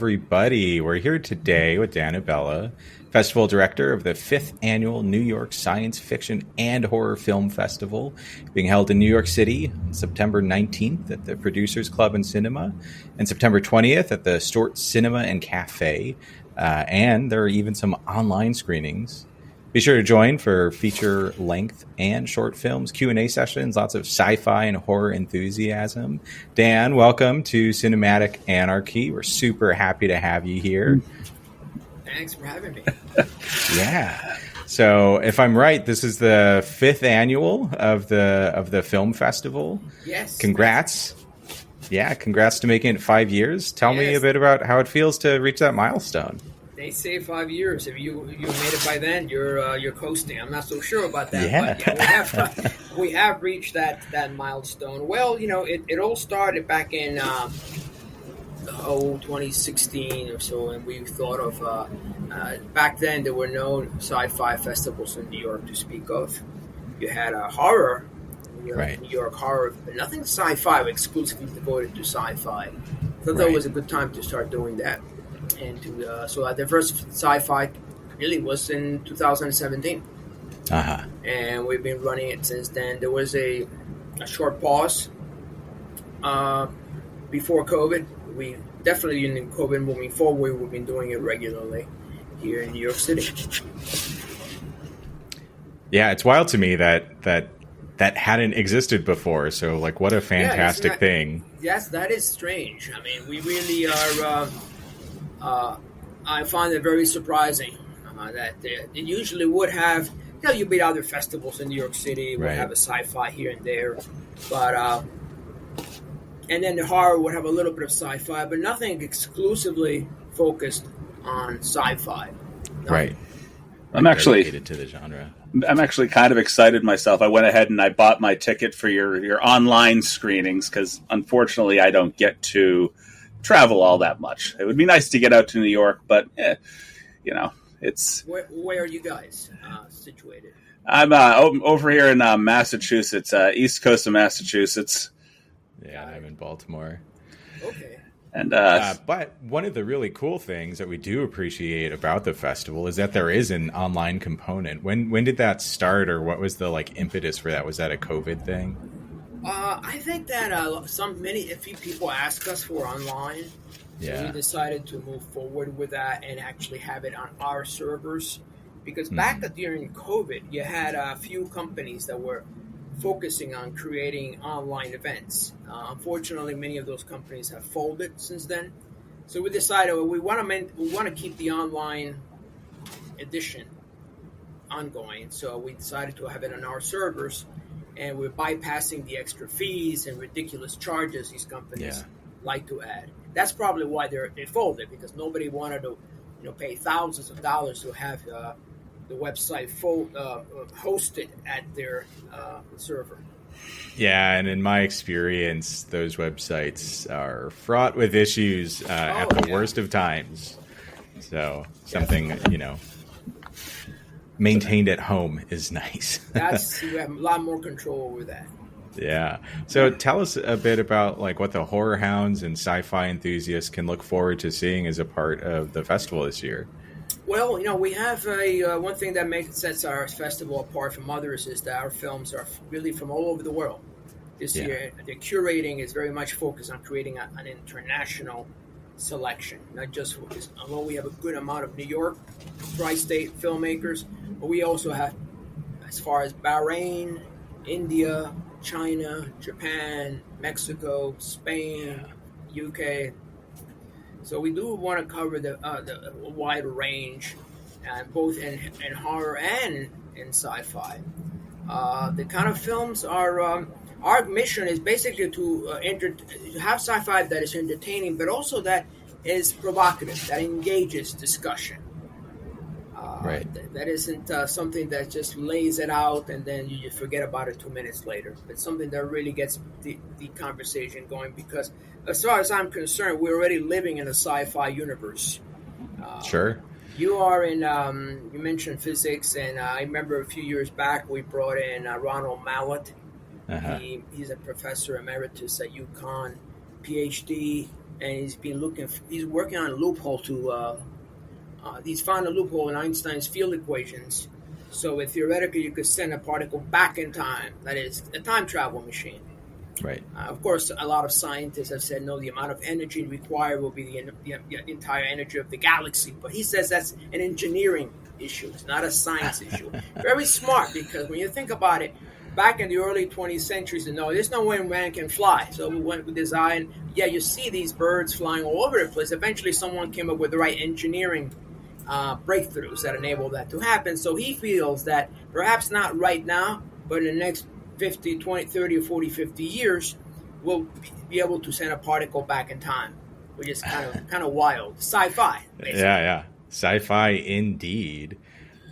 everybody. We're here today with Dan Abella, Festival Director of the 5th Annual New York Science Fiction and Horror Film Festival, being held in New York City on September 19th at the Producers Club and Cinema, and September 20th at the Stort Cinema and Cafe, and there are even some online screenings. Be sure to join for feature-length and short films, Q&A sessions, lots of sci-fi and horror enthusiasm. Dan, welcome to Cinematic Anarchy. We're super happy to have you here. Thanks for having me. Yeah. So, if I'm right, this is the 5th annual of the film festival. Yes. Congrats. Yeah, congrats to making it 5 years. Tell me a bit about how it feels to reach that milestone. They say 5 years. If you made it by then, you're coasting. I'm not so sure about that. Yeah. But yeah, we have reached that milestone. Well, it all started back in 2016 or so, and we thought of back then there were no sci-fi festivals in New York to speak of. You had a horror, right. New York horror, but nothing sci-fi, exclusively devoted to sci-fi. So that was a good time to start doing that. And so the first sci-fi really was in 2017. Uh-huh. And we've been running it since then. There was a short pause before COVID. We definitely in COVID moving forward, we've been doing it regularly here in New York City. Yeah, it's wild to me that hadn't existed before. So, like, what a fantastic thing. Yes, that is strange. I mean, we really are... I find it very surprising that it usually would have, you'd be other festivals in New York City, would have a sci-fi here and there, but and then the horror would have a little bit of sci-fi, but nothing exclusively focused on sci-fi. Right. I'm actually dedicated to the genre. I'm actually kind of excited myself. I went ahead and I bought my ticket for your online screenings because unfortunately I don't get to travel all that much. It would be nice to get out to New York, but it's. Where are you guys situated? I'm over here in Massachusetts, east coast of Massachusetts. Yeah, I'm in Baltimore. Okay. And but one of the really cool things that we do appreciate about the festival is that there is an online component. When did that start, or what was the impetus for that? Was that a COVID thing? I think that a few people ask us for online. So we decided to move forward with that and actually have it on our servers. Because back during COVID, you had a few companies that were focusing on creating online events. Unfortunately, many of those companies have folded since then. So we decided we want to keep the online edition ongoing. So we decided to have it on our servers. And we're bypassing the extra fees and ridiculous charges these companies like to add. That's probably why they folded, because nobody wanted to, pay thousands of dollars to have the website hosted at their server. Yeah, and in my experience, those websites are fraught with issues at the worst of times. So something, maintained at home is nice. You have a lot more control over that. Yeah. So tell us a bit about what the horror hounds and sci-fi enthusiasts can look forward to seeing as a part of the festival this year. Well, we have one thing that sets our festival apart from others is that our films are really from all over the world. This year, the curating is very much focused on creating an international selection, not just focused. Although we have a good amount of New York, tri-state filmmakers, but we also have, as far as Bahrain, India, China, Japan, Mexico, Spain, UK. So we do want to cover the wide range, both in horror and in sci-fi. The kind of films are. Our mission is basically to have sci-fi that is entertaining, but also that is provocative, that engages discussion. Right. That isn't something that just lays it out and then you forget about it 2 minutes later. It's something that really gets the conversation going, because as far as I'm concerned, we're already living in a sci-fi universe. Sure. You are in, you mentioned physics, and I remember a few years back we brought in Ronald Mallett. Uh-huh. He's a professor emeritus at UConn, PhD, and he's working on a loophole he's found a loophole in Einstein's field equations. So theoretically, you could send a particle back in time. That is a time travel machine. Right. Of course, a lot of scientists have said, no, the amount of energy required will be the entire energy of the galaxy. But he says that's an engineering issue. It's not a science issue. Very smart, because when you think about it, back in the early 20th centuries, there's no way man can fly. So we went with design. Yeah, you see these birds flying all over the place. Eventually, someone came up with the right engineering breakthroughs that enable that to happen. So he feels that perhaps not right now, but in the next 50, 20, 30, or 40, 50 years, we'll be able to send a particle back in time, which is kind of wild. Sci-fi, basically. Yeah. Sci-fi indeed.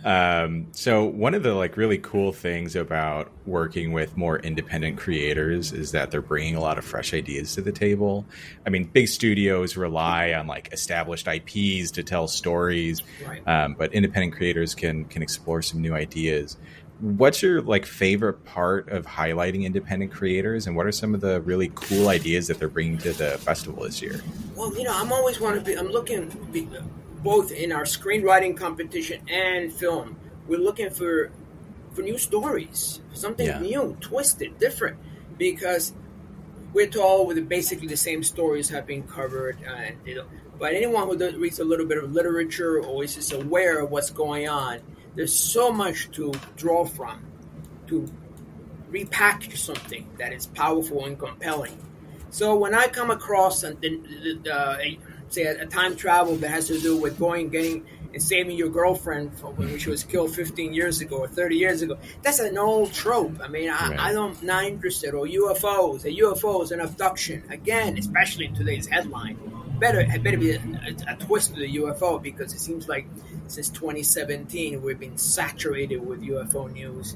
So one of the really cool things about working with more independent creators is that they're bringing a lot of fresh ideas to the table. I mean, big studios rely on established IPs to tell stories, right. But independent creators can explore some new ideas. What's your favorite part of highlighting independent creators, and what are some of the really cool ideas that they're bringing to the festival this year? Well, I'm looking both in our screenwriting competition and film. We're looking for new stories, something new, twisted, different, because we're told with basically the same stories have been covered, but anyone who reads a little bit of literature or is just aware of what's going on, there's so much to draw from, to repackage something that is powerful and compelling. So when I come across a time travel that has to do with getting and saving your girlfriend when she was killed 15 years ago or 30 years ago, that's an old trope. I mean, I'm not interested. Or UFOs, an abduction. Again, especially in today's headline. It better be a twist to the UFO, because it seems like since 2017 we've been saturated with UFO news.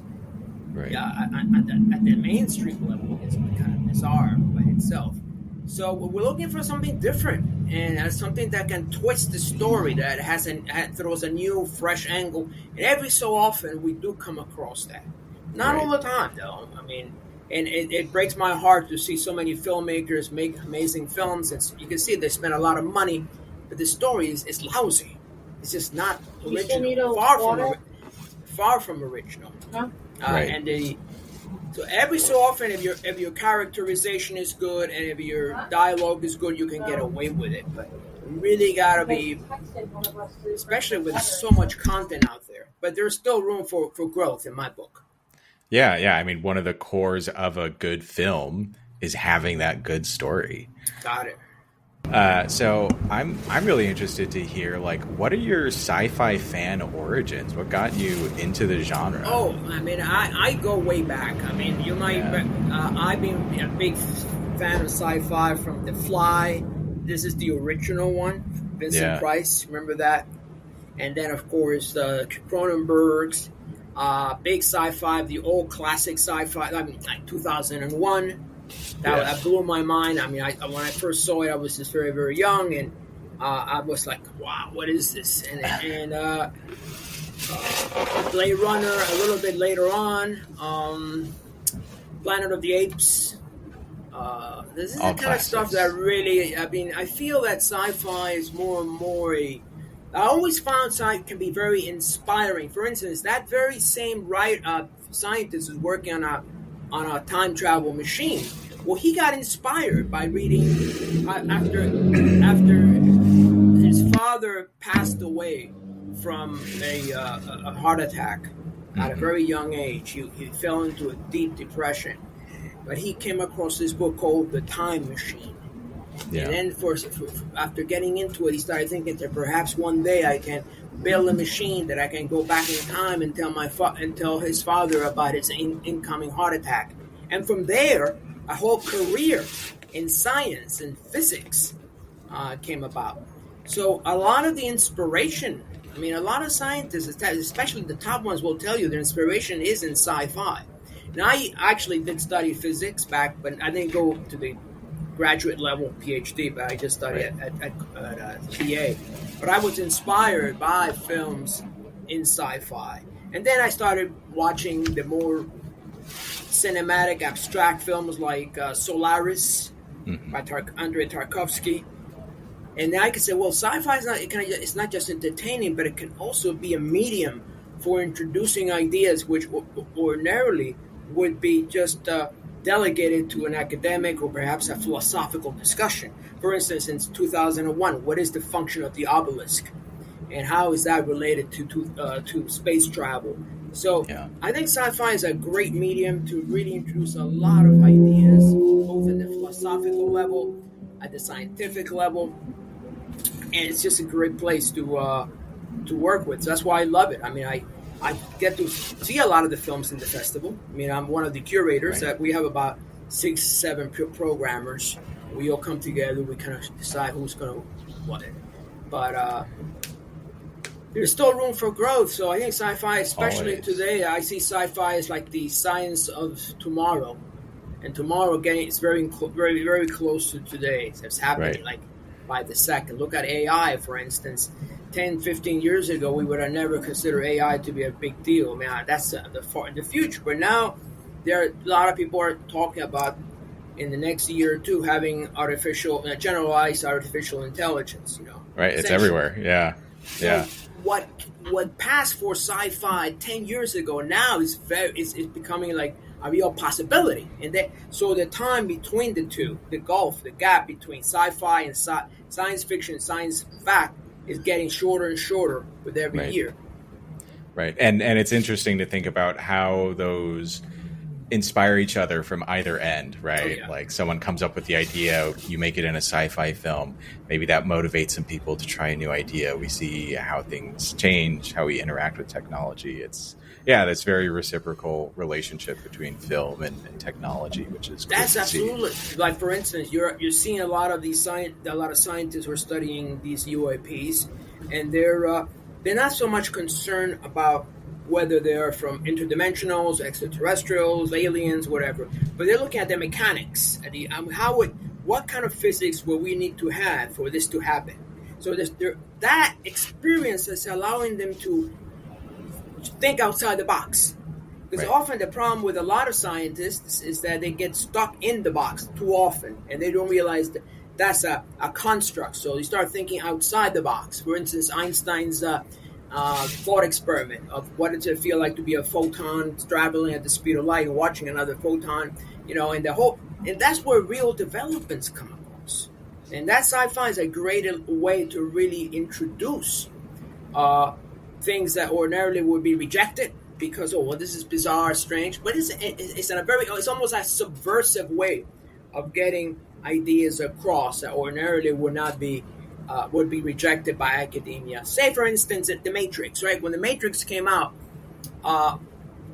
Right. Yeah, at the mainstream level, it's kind of bizarre by itself. So we're looking for something different, and something that can twist the story, that throws a new, fresh angle. And every so often we do come across that. Not all the time, though. I mean, and it breaks my heart to see so many filmmakers make amazing films. You can see they spend a lot of money, but the story is lousy. It's just not original. Far from original. Huh? So every so often, if your characterization is good and if your dialogue is good, you can get away with it. But you really gotta be, especially with so much content out there. But there's still room for growth in my book. Yeah. I mean, one of the cores of a good film is having that good story. Got it. So I'm really interested to hear, what are your sci-fi fan origins? What got you into the genre? Oh, I mean, I go way back. I mean, you might. I've been a big fan of sci-fi from The Fly. This is the original one, Vincent Price. Remember that? And then, of course, Cronenberg's big sci-fi, the old classic sci-fi. I mean, 2001. That blew my mind. I mean, when I first saw it, I was just very, very young, and I was like, "Wow, what is this?" And Blade Runner a little bit later on, Planet of the Apes. This is the kind of stuff that really. I mean, I feel that sci-fi is more and more I always found sci can be very inspiring. For instance, that very same scientist is working on a time travel machine. Well, he got inspired by reading after his father passed away from a heart attack at a very young age. He fell into a deep depression, but he came across this book called The Time Machine. Yeah. And then after getting into it, he started thinking that perhaps one day I can build a machine that I can go back in time and tell his father about his incoming heart attack. And from there, a whole career in science and physics came about. So a lot of the inspiration, I mean, a lot of scientists, especially the top ones, will tell you their inspiration is in sci-fi. Now, I actually did study physics back, but I didn't go to the graduate level PhD, but I just studied at BA. But I was inspired by films in sci-fi. And then I started watching the more cinematic, abstract films like Solaris by Andrei Tarkovsky. And then I could say, well, sci-fi is not it's not just entertaining, but it can also be a medium for introducing ideas which ordinarily would be just delegated to an academic or perhaps a philosophical discussion. For instance, in 2001, what is the function of the obelisk, and how is that related to space travel? So I think sci-fi is a great medium to really introduce a lot of ideas, both at the philosophical level, at the scientific level, and it's just a great place to work with. So that's why I love it. I mean, I get to see a lot of the films in the festival. I mean, I'm one of the curators. Right. We have about 6-7 programmers. We all come together. We kind of decide who's going to what. But there's still room for growth. So I think sci-fi, especially Always. today, I see sci-fi as like the science of tomorrow. And tomorrow, again, it's very, very close to today. It's happening like by the second. Look at AI, for instance. 10, 15 years ago, we would have never considered AI to be a big deal. I mean, that's the future. But now, a lot of people are talking about in the next year or two having generalized artificial intelligence. Right, it's everywhere. Yeah, so what passed for sci-fi 10 years ago now is becoming like a real possibility. And so the time between the two, the gap between sci-fi and science fiction, science fact, is getting shorter and shorter with every year. Right. And it's interesting to think about how those inspire each other from either end, right? Oh, yeah. Like someone comes up with the idea, you make it in a sci-fi film. Maybe that motivates some people to try a new idea. We see how things change, how we interact with technology. That's very reciprocal relationship between film and technology, which is great. That's absolutely like, for instance, you're seeing a lot of scientists who are studying these UAPs, and they're not so much concerned about whether they are from interdimensionals, extraterrestrials, aliens, whatever, but they're looking at the mechanics, at the what kind of physics will we need to have for this to happen. So that experience is allowing them to think outside the box. Because often the problem with a lot of scientists is that they get stuck in the box too often, and they don't realize that that's a construct. So you start thinking outside the box. For instance, Einstein's thought experiment of what does it feel like to be a photon traveling at the speed of light and watching another photon, and that's where real developments come across. And that sci-fi is a great way to really introduce things that ordinarily would be rejected because this is bizarre, strange, but it's almost a subversive way of getting ideas across that ordinarily would be rejected by academia. Say, for instance, The Matrix, right? When The Matrix came out, a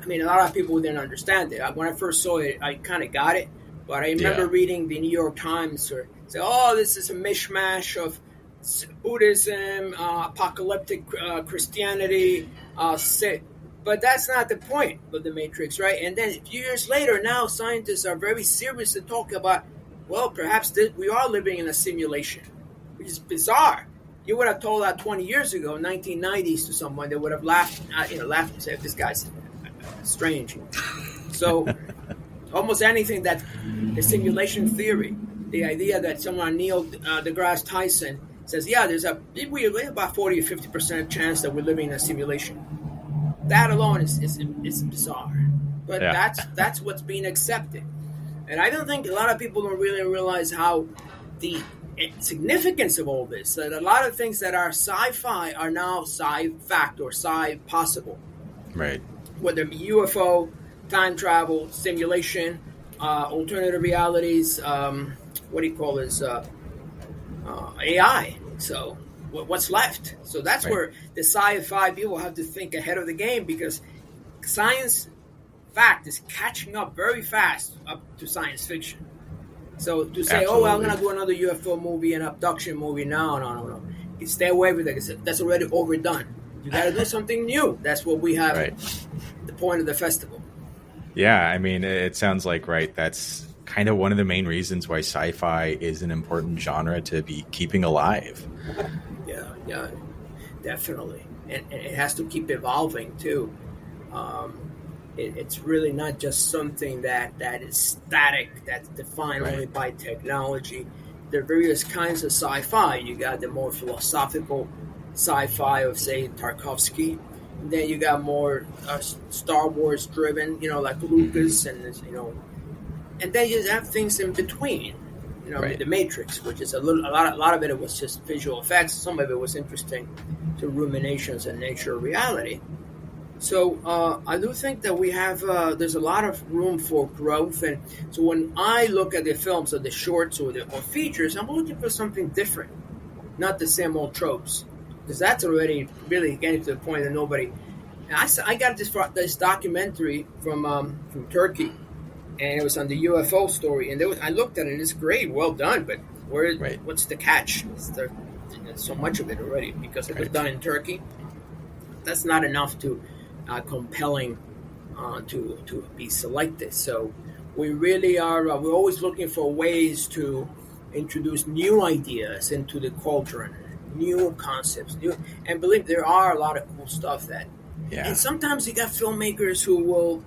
lot of people didn't understand it. When I first saw it, I kind of got it, but I remember reading the New York Times say, this is a mishmash of Buddhism, apocalyptic Christianity, but that's not the point of The Matrix, right? And then a few years later, now scientists are very serious to talk about, perhaps we are living in a simulation, which is bizarre. You would have told that 20 years ago, 1990s, to someone, they would have laughed and said, "This guy's strange." So, almost anything that the simulation theory, the idea that someone, Neil deGrasse Tyson, says, there's we have about 40 or 50% chance that we're living in a simulation. That alone is bizarre, but that's what's being accepted, and I don't think a lot of people don't really realize how the significance of all this. That a lot of things that are sci-fi are now sci-fact or sci-possible. Right. Whether it be UFO, time travel, simulation, alternative realities. What do you call this? AI. So what's left? So that's where the sci-fi people have to think ahead of the game, because science fact is catching up very fast up to science fiction. So to say, I'm going to do another UFO movie, an abduction movie, no. You stay away with it. That's already overdone. You got to do something new. That's what we have. The point of the festival. Yeah, it sounds like that's kind of one of the main reasons why sci-fi is an important genre to be keeping alive. Yeah, definitely, and it has to keep evolving too. It's really not just something that is static, that's defined only by technology. there are various kinds of sci-fi. You got the more philosophical sci-fi of, say, Tarkovsky. And then you got more Star Wars driven, like Lucas, and and then you have things in between. Right. The Matrix, which is a lot of it was just visual effects. Some of it was interesting to ruminations and nature of reality. So I do think that we have there's a lot of room for growth, and so when I look at the films or the shorts or features, I'm looking for something different, not the same old tropes, because that's already really getting to the point that nobody. I got this documentary from Turkey, and it was on the UFO story, and I looked at it, and it's great, well done, but what's the catch? There's so much of it already because it was done in Turkey. That's not enough to compelling to be selected. So we really are. We're always looking for ways to introduce new ideas into the cauldron, new concepts, and believe there are a lot of cool stuff that. Yeah. And sometimes you got filmmakers who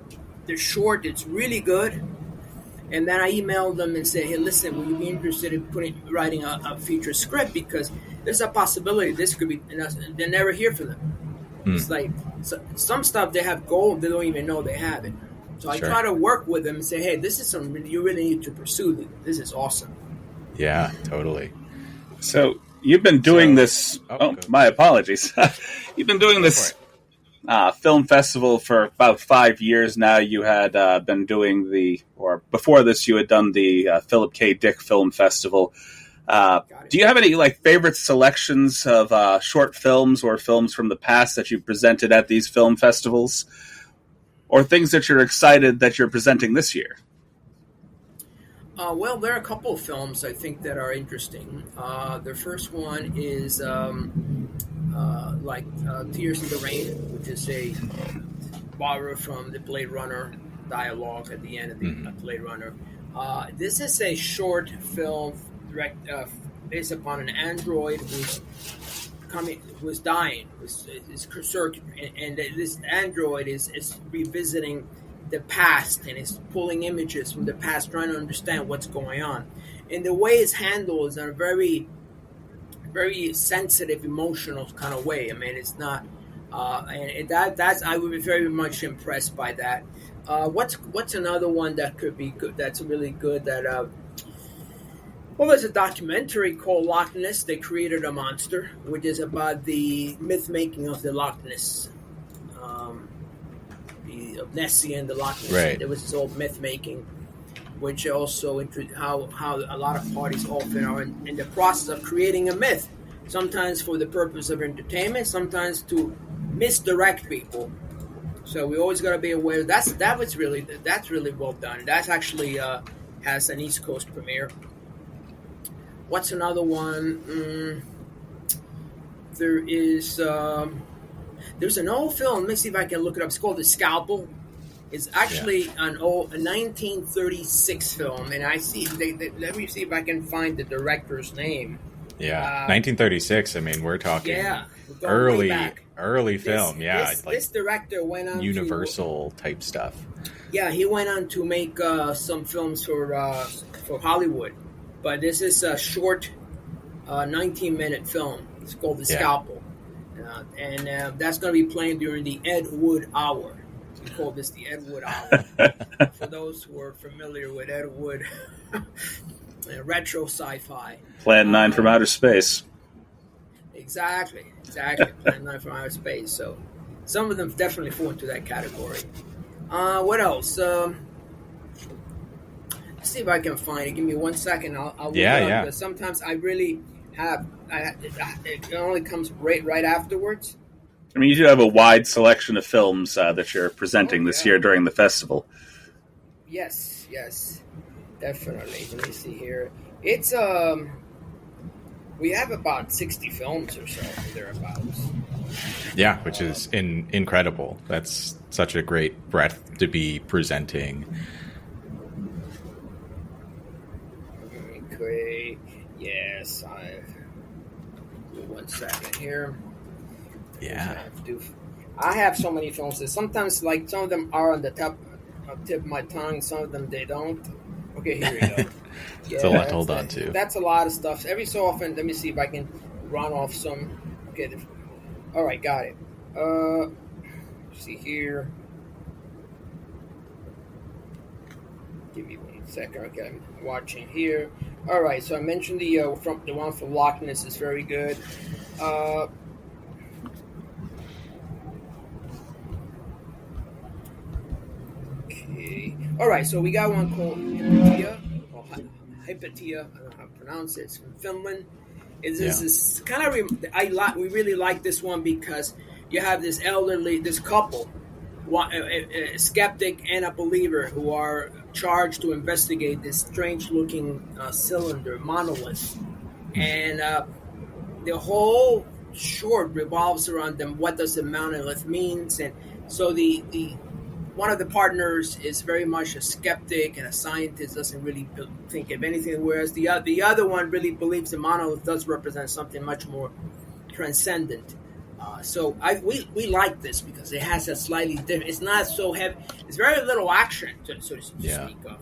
they're short, it's really good, and then I email them and say, hey, listen, will you be interested in writing a feature script, because there's a possibility this could be, and they never hear from them. It's like some stuff they have gold, they don't even know they have it. So I try to work with them and say, hey, this is something you really need to pursue. This is awesome. Yeah, totally. So you've been doing this. My apologies. You've been doing this film festival for about 5 years now. You had been doing before this, you had done the Philip K. Dick Film Festival. Do you have any favorite selections of short films or films from the past that you've presented at these film festivals, or things that you're excited that you're presenting this year? Well, there are a couple of films I think that are interesting. The first one is Tears in the Rain, which is a borrow from the Blade Runner dialogue at the end of the Blade Runner. This is a short film based upon an android who's dying, and this android is revisiting the past and is pulling images from the past, trying to understand what's going on. And the way it's handled is in a very, very sensitive, emotional kind of way. I mean, it's not, that's I would be very much impressed by that. What's another one that could be good? That's really good. There's a documentary called Loch Ness. They created a monster, which is about the myth making of the Loch Ness, of Nessie and the Loch Ness. Right. There was this old myth making, which also how a lot of parties often are in the process of creating a myth, sometimes for the purpose of entertainment, sometimes to misdirect people. So we always got to be aware. That's really well done. That's actually has an East Coast premiere. What's another one? There's an old film. Let me see if I can look it up. It's called The Scalpel. It's actually a 1936 film, and I see. Let me see if I can find the director's name. Yeah, 1936. I mean, we're talking early film. This director went on Universal type stuff. Yeah, he went on to make some films for Hollywood. But this is a short 19-minute film. It's called The Scalpel. And that's going to be playing during the Ed Wood Hour. We call this the Ed Wood Hour. For those who are familiar with Ed Wood, retro sci-fi. Plan 9 from outer space. Exactly. Plan 9 from outer space. So some of them definitely fall into that category. What else? See if I can find it. Give me 1 second. I'll look it up. Because sometimes I really have. It only comes right afterwards. I mean, you do have a wide selection of films that you're presenting this year during the festival. Yes, definitely. Let me see here. It's we have about 60 films or so thereabouts. Yeah, which is incredible. That's such a great breadth to be presenting. Okay. Yes, give me 1 second here. Yeah. I have so many films that sometimes, some of them are on the tip of my tongue, some of them they don't. Okay, here we go. It's a lot to hold on to. That's a lot of stuff. Every so often, let me see if I can run off some. Okay, all right, got it. See here. Give me 1 second. Okay, I'm watching here. All right, so I mentioned the one from Loch Ness is very good. Okay. All right, so we got one called Hypatia. Hypatia. I don't know how to pronounce it. It's from Finland. This kind of we really like this one because you have this couple, a skeptic and a believer, who are charged to investigate this strange-looking cylinder monolith, and the whole short revolves around them. What does the monolith means? And so the one of the partners is very much a skeptic and a scientist, doesn't really think of anything, whereas the other one really believes the monolith does represent something much more transcendent. So we like this because it has a slightly different. It's not so heavy. It's very little action, so to speak of.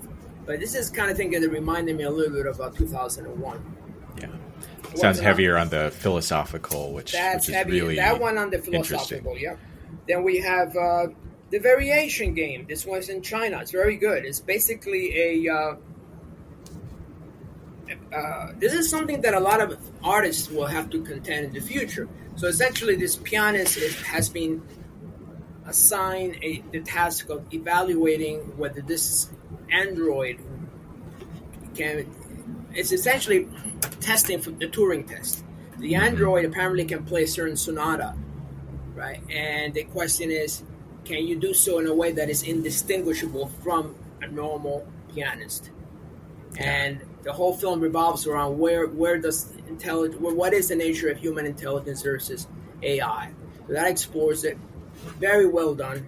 But this is kind of thing that reminded me a little bit about 2001. Yeah, sounds heavier on the philosophical, which is heavy. Really that one on the philosophical. Yeah. Then we have the Variation Game. This one's in China. It's very good. It's basically this is something that a lot of artists will have to contend in the future. So essentially, this pianist has been assigned the task of evaluating whether this android can. It's essentially testing for the Turing test. The android apparently can play a certain sonata, right? And the question is, can you do so in a way that is indistinguishable from a normal pianist? And the whole film revolves around where does what is the nature of human intelligence versus AI. So that explores it. Very well done.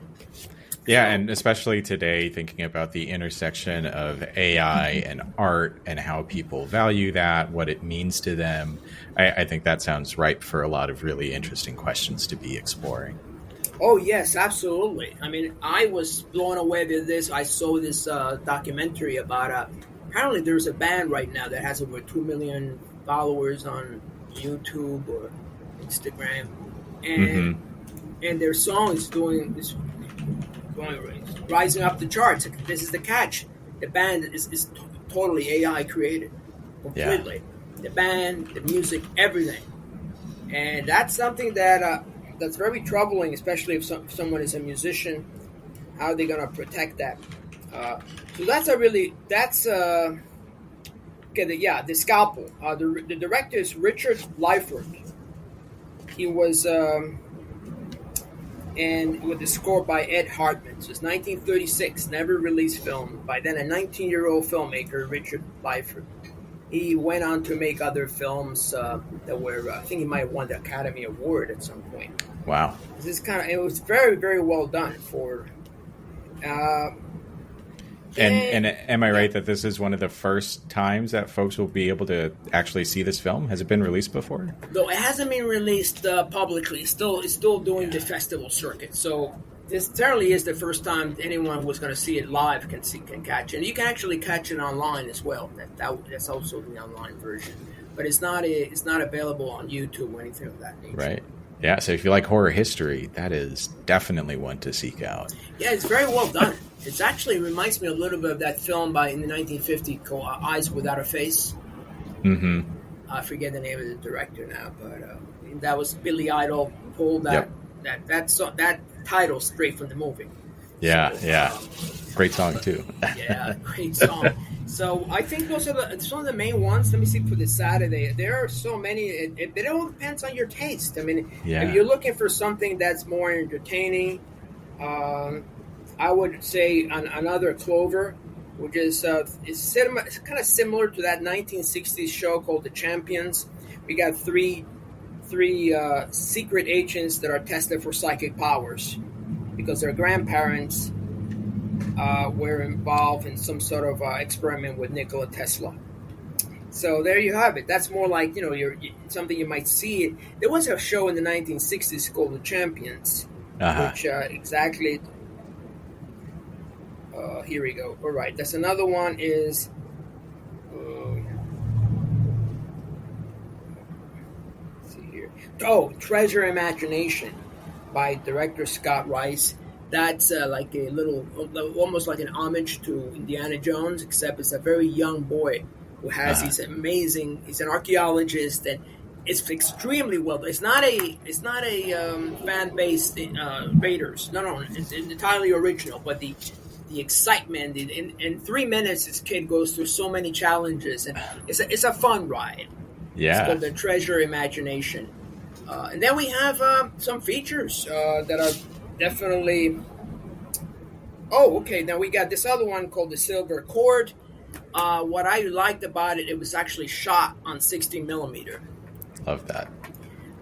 Yeah, and especially today, thinking about the intersection of AI and art and how people value that, what it means to them, I think that sounds ripe for a lot of really interesting questions to be exploring. Oh, yes, absolutely. I mean, I was blown away with this. I saw this documentary about apparently there's a band right now that has over 2 million followers on YouTube or Instagram, and their song is rising up the charts. This is the catch: the band is totally AI created, completely. Yeah. The band, the music, everything, and that's something that that's very troubling, especially if someone is a musician. How are they going to protect that? So that's the Scalpel. The director is Richard Lyford. He was and with the score by Ed Hartman. So it's 1936, never released film by then a 19-year-old filmmaker, Richard Lyford. He went on to make other films that were, I think he might have won the Academy Award at some point. Wow. It was very, very well done for. And am I right that this is one of the first times that folks will be able to actually see this film? Has it been released before? No, it hasn't been released publicly. It's still doing the festival circuit. So this certainly is the first time anyone who's going to see it live can catch it. And you can actually catch it online as well. That's also the online version, but it's not available on YouTube or anything of that nature. Right. Yeah, so if you like horror history, that is definitely one to seek out. Yeah, it's very well done. It actually reminds me a little bit of that film in the 1950s called Eyes Without a Face. Mm-hmm. I forget the name of the director now, but that was Billy Idol pulled that title straight from the movie. Yeah, yeah. Great song, too. Yeah, great song. So I think those are some of the main ones. Let me see for this Saturday. There are so many. It all depends on your taste. I mean, if you're looking for something that's more entertaining, I would say another Clover, which is kind of similar to that 1960s show called The Champions. We got three secret agents that are tested for psychic powers because their grandparents were involved in some sort of experiment with Nikola Tesla. So there you have it. That's more like, something you might see. There was a show in the 1960s called The Champions, which exactly... here we go. All right. That's another one is... Oh, Treasure Imagination by director Scott Rice. That's like a little, almost like an homage to Indiana Jones, except it's a very young boy who has these amazing. He's an archaeologist, and it's extremely well. It's not a fan based Raiders. No, it's entirely original. But the excitement in 3 minutes, this kid goes through so many challenges, and it's a fun ride. Yeah, it's called the Treasure Imagination. And then we have some features that are definitely. Oh, okay. Now we got this other one called the Silver Cord. What I liked about it, it was actually shot on 16 millimeter. Love that.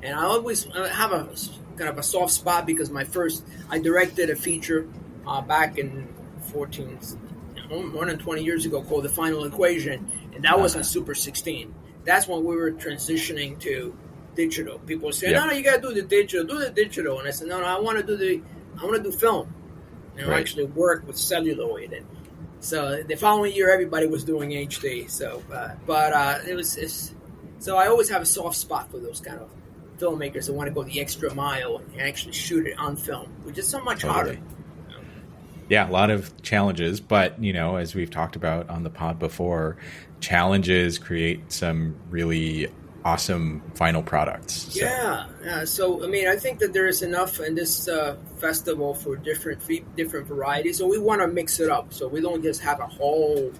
And I always have a kind of a soft spot because I directed a feature back in more than 20 years ago called The Final Equation, and that was on Super 16. That's when we were transitioning to digital. People say, "No, you got to do the digital." And I said, "No, I want to do film." And I actually work with celluloid, and so the following year everybody was doing HD. So, so I always have a soft spot for those kind of filmmakers that want to go the extra mile and actually shoot it on film, which is so much harder. Yeah, a lot of challenges, but as we've talked about on the pod before, challenges create some really awesome final products. So. Yeah. So I think that there is enough in this festival for different varieties. So we want to mix it up. So we don't just have a whole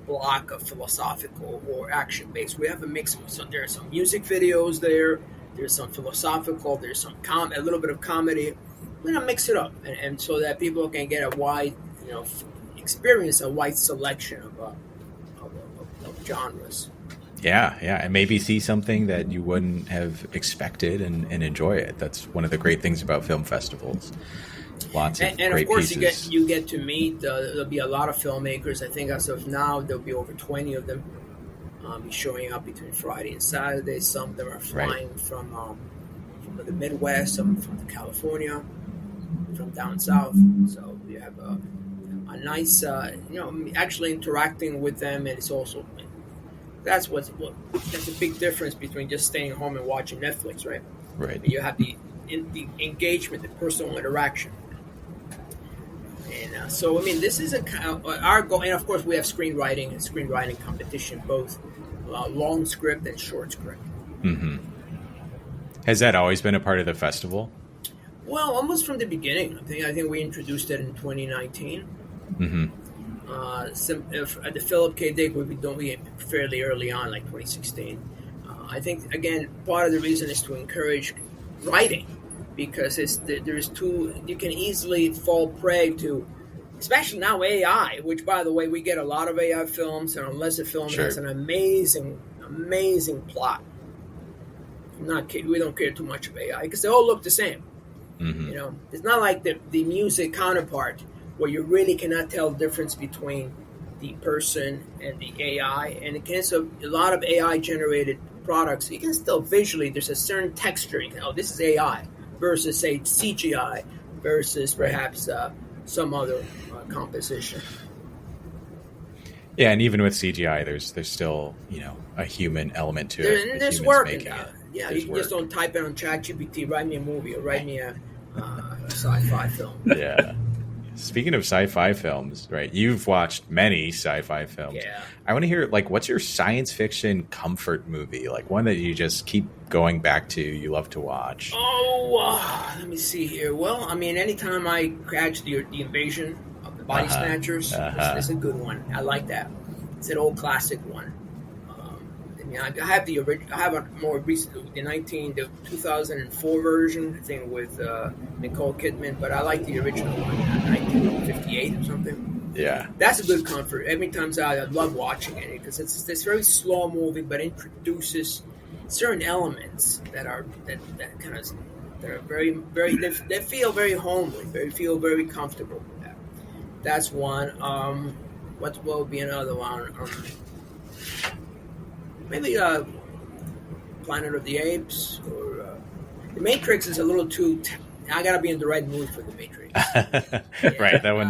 block of philosophical or action based. We have a mix. So there are some music videos there. There's some philosophical. There's some a little bit of comedy. We're gonna mix it up, and so that people can get a wide, experience a wide selection of genres. Yeah, and maybe see something that you wouldn't have expected and enjoy it. That's one of the great things about film festivals. Lots of and great of course pieces. you get to meet. There'll be a lot of filmmakers. I think as of now there'll be over 20 of them be showing up between Friday and Saturday. Some of them are flying from the Midwest, some from California, from down south. So you have a nice, actually interacting with them, and it's also. That's a big difference between just staying home and watching Netflix, right? Right. You have the engagement, the personal interaction, and so this is our goal. And of course, we have screenwriting competition, both long script and short script. Mm-hmm. Has that always been a part of the festival? Well, almost from the beginning. I think we introduced it in 2019. Mm-hmm. At the Philip K. Dick, we've been doing it fairly early on, like 2016. I think, again, part of the reason is to encourage writing, because you can easily fall prey to, especially now, AI, which, by the way, we get a lot of AI films, and unless a film has an amazing plot, we don't care too much of AI, because they all look the same. Mm-hmm. It's not like the music counterpart, where you really cannot tell the difference between the person and the AI. And again, so a lot of AI-generated products, you can still visually, there's a certain texture. This is AI versus, say, CGI versus perhaps some other composition. Yeah, and even with CGI, there's still a human element to it. There's work in that. Yeah, you just don't type it on ChatGPT, write me a movie or write me a sci-fi film. Yeah. Speaking of sci-fi films, right? You've watched many sci-fi films. Yeah. I want to hear, what's your science fiction comfort movie? One that you just keep going back to, you love to watch. Oh, let me see here. Well, anytime I catch the invasion of the body snatchers, it's a good one. I like that. It's an old classic one. I have the original. I have a more recent, the 2004 version, I think, with Nicole Kidman. But I like the original one, 1958 or something. Yeah, that's a good comfort. Every time I love watching it because it's this very slow movie, but introduces certain elements that are very, very. They feel very homely. They feel very comfortable with that. That's one. What will be another one? Maybe Planet of the Apes or The Matrix is a little too. I gotta be in the right mood for The Matrix. Right, that one.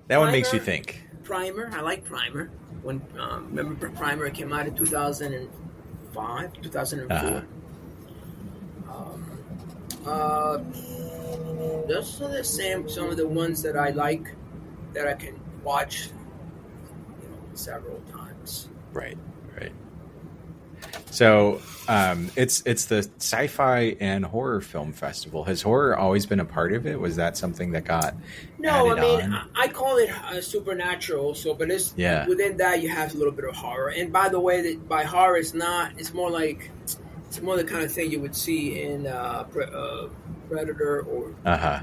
That one makes you think. Primer, I like Primer. When remember Primer came out in 2005, 2004. Uh, those are the same. Some of the ones that I like that I can watch, several times. Right. Right. So it's the Sci-Fi and Horror Film Festival. Has horror always been a part of it? Was that something that got No, added I mean on? I call it supernatural. So, but it's within that you have a little bit of horror. And by the way, that by horror, it's more the kind of thing you would see in Predator or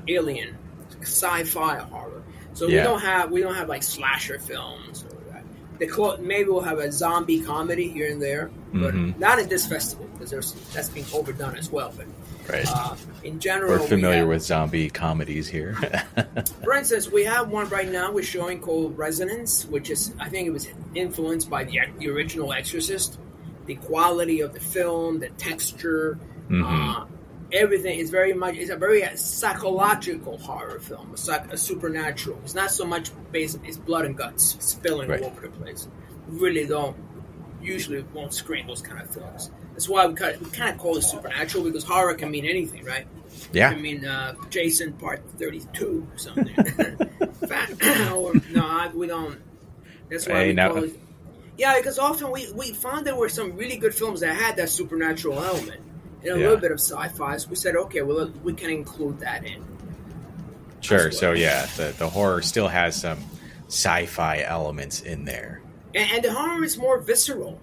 Alien, sci-fi horror. So we don't have like slasher films. Maybe we'll have a zombie comedy here and there, but not in this festival because that's being overdone as well. But in general, we're familiar with zombie comedies here. For instance, we have one right now we're showing called Resonance, which is, I think it was influenced by the original Exorcist. The quality of the film, the texture, everything is it's a very psychological horror film, a supernatural. It's not so much based, it's blood and guts spilling all over the place. We really usually won't screen those kind of films. That's why we kind of call it supernatural, because horror can mean anything, right? Yeah. It can mean Jason Part 32 or something. We don't. That's why we call it. Yeah, because often we found there were some really good films that had that supernatural element and a little bit of sci-fi. So we said, okay, well, we can include that in. Sure. So the horror still has some sci-fi elements in there, and the horror is more visceral.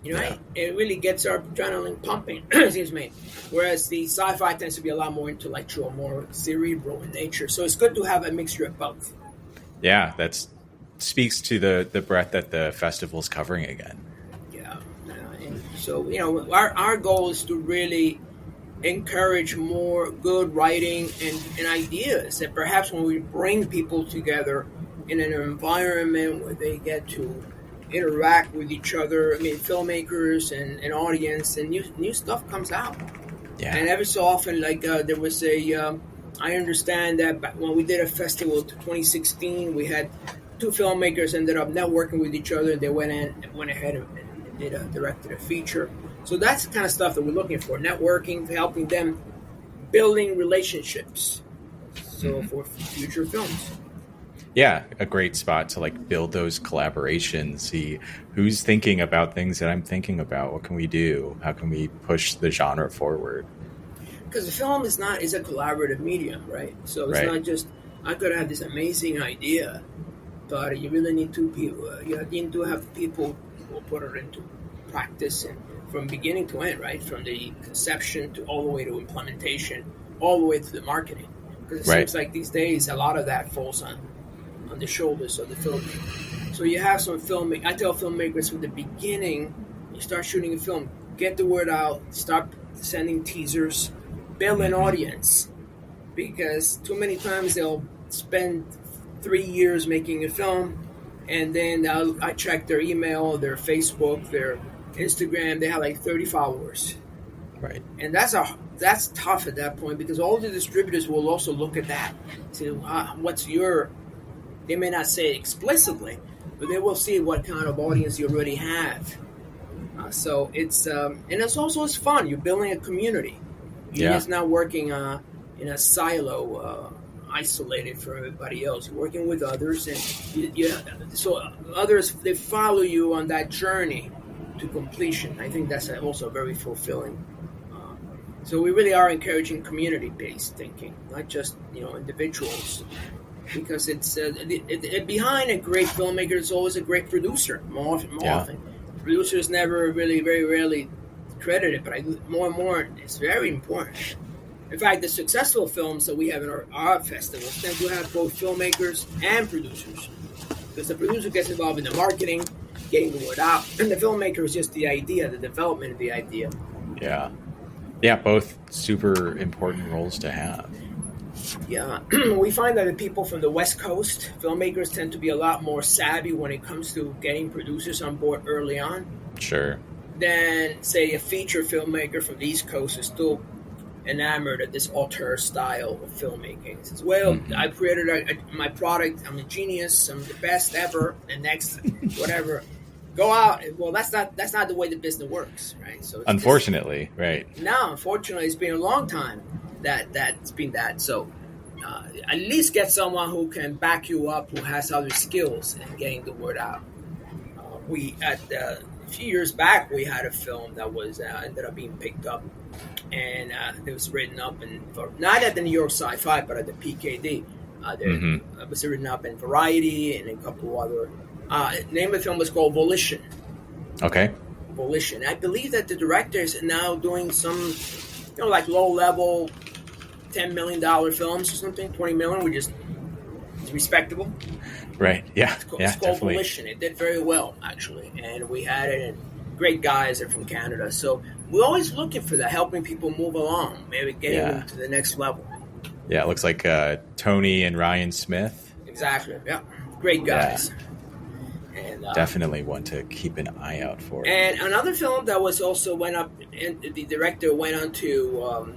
Right? It really gets our adrenaline pumping. Excuse me. Whereas the sci-fi tends to be a lot more intellectual, more cerebral in nature. So it's good to have a mixture of both. Yeah, that speaks to the breadth that the festival's covering again. Yeah. And so, our goal is to really encourage more good writing and ideas. And perhaps when we bring people together in an environment where they get to interact with each other, filmmakers and audience, and new stuff comes out. Yeah. And every so often, like there was I understand that when we did a festival in 2016, we had two filmmakers ended up networking with each other. They went ahead and directed a feature. So that's the kind of stuff that we're looking for: networking, helping them, building relationships. So for future films. Yeah, a great spot to build those collaborations, see who's thinking about things that I'm thinking about. What can we do? How can we push the genre forward? Because the film is a collaborative medium, right? So it's not just, I could have this amazing idea, but you really need two people. You need to have people who will put it into practice and from beginning to end, right? From the conception to all the way to implementation, all the way to the marketing. Because it seems like these days a lot of that falls on the shoulders of the filmmaker. So you have some filmmakers. I tell filmmakers from the beginning, you start shooting a film, get the word out, start sending teasers, build an audience. Because too many times they'll spend 3 years making a film, and then I check their email, their Facebook, their Instagram, they have 30 followers. Right. And that's tough at that point, because all the distributors will also look at that. To they may not say it explicitly, but they will see what kind of audience you already have. So it's it's fun. You're building a community. You're just not working in a silo, isolated from everybody else. You're working with others, and so others, they follow you on that journey to completion. I think that's also very fulfilling. So we really are encouraging community-based thinking, not just individuals. Because it's behind a great filmmaker is always a great producer. More often, producers never really, very rarely credited, but more and more, it's very important. In fact, the successful films that we have in our festivals tend to have both filmmakers and producers, because the producer gets involved in the marketing, getting the word out, and the filmmaker is just the idea, the development of the idea. Yeah, both super important roles to have. Yeah, we find that the people from the West Coast, filmmakers tend to be a lot more savvy when it comes to getting producers on board early on. Sure. Than, say, a feature filmmaker from the East Coast is still enamored of this auteur style of filmmaking. He says, well, I created my product, I'm a genius, I'm the best ever, and next, whatever. Go out. Well, that's not the way the business works, right? So unfortunately, right? Now, unfortunately, it's been a long time that's been that. So at least get someone who can back you up, who has other skills in getting the word out. A few years back, we had a film that was ended up being picked up, and it was written up not at the New York Sci-Fi, but at the PKD. It was written up in Variety and a couple other. Name of the film was called Volition. Okay. Volition. I believe that the director is now doing some, like low-level $10 million films or something, $20 million, which is respectable. Right. Yeah. It's called Definitely. Volition. It did very well, actually, and we had it. And great guys are from Canada, so we're always looking for that, helping people move along, maybe getting them to the next level. Yeah, it looks like Tony and Ryan Smith. Exactly. Yeah, great guys. Yeah. And, definitely one to keep an eye out for. And another film that was also went up, and the director went on to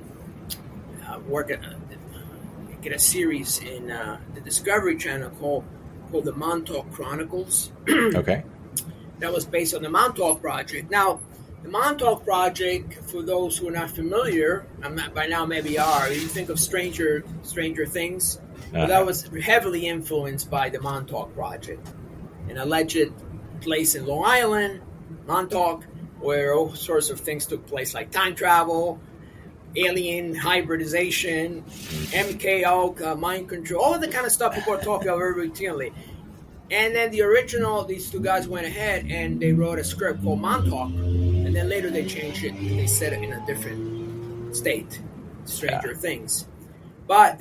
get a series in the Discovery Channel called the Montauk Chronicles. Okay. That was based on the Montauk Project. Now, the Montauk Project, for those who are not familiar, by now maybe are, you think of Stranger Things. Well, that was heavily influenced by the Montauk Project, an alleged place in Long Island, Montauk, where all sorts of things took place, like time travel, alien hybridization, MK mind control, all of the kind of stuff people are talking about very routinely. And then these two guys went ahead and they wrote a script called Montauk, and then later they changed it and they set it in a different state, Stranger Things. But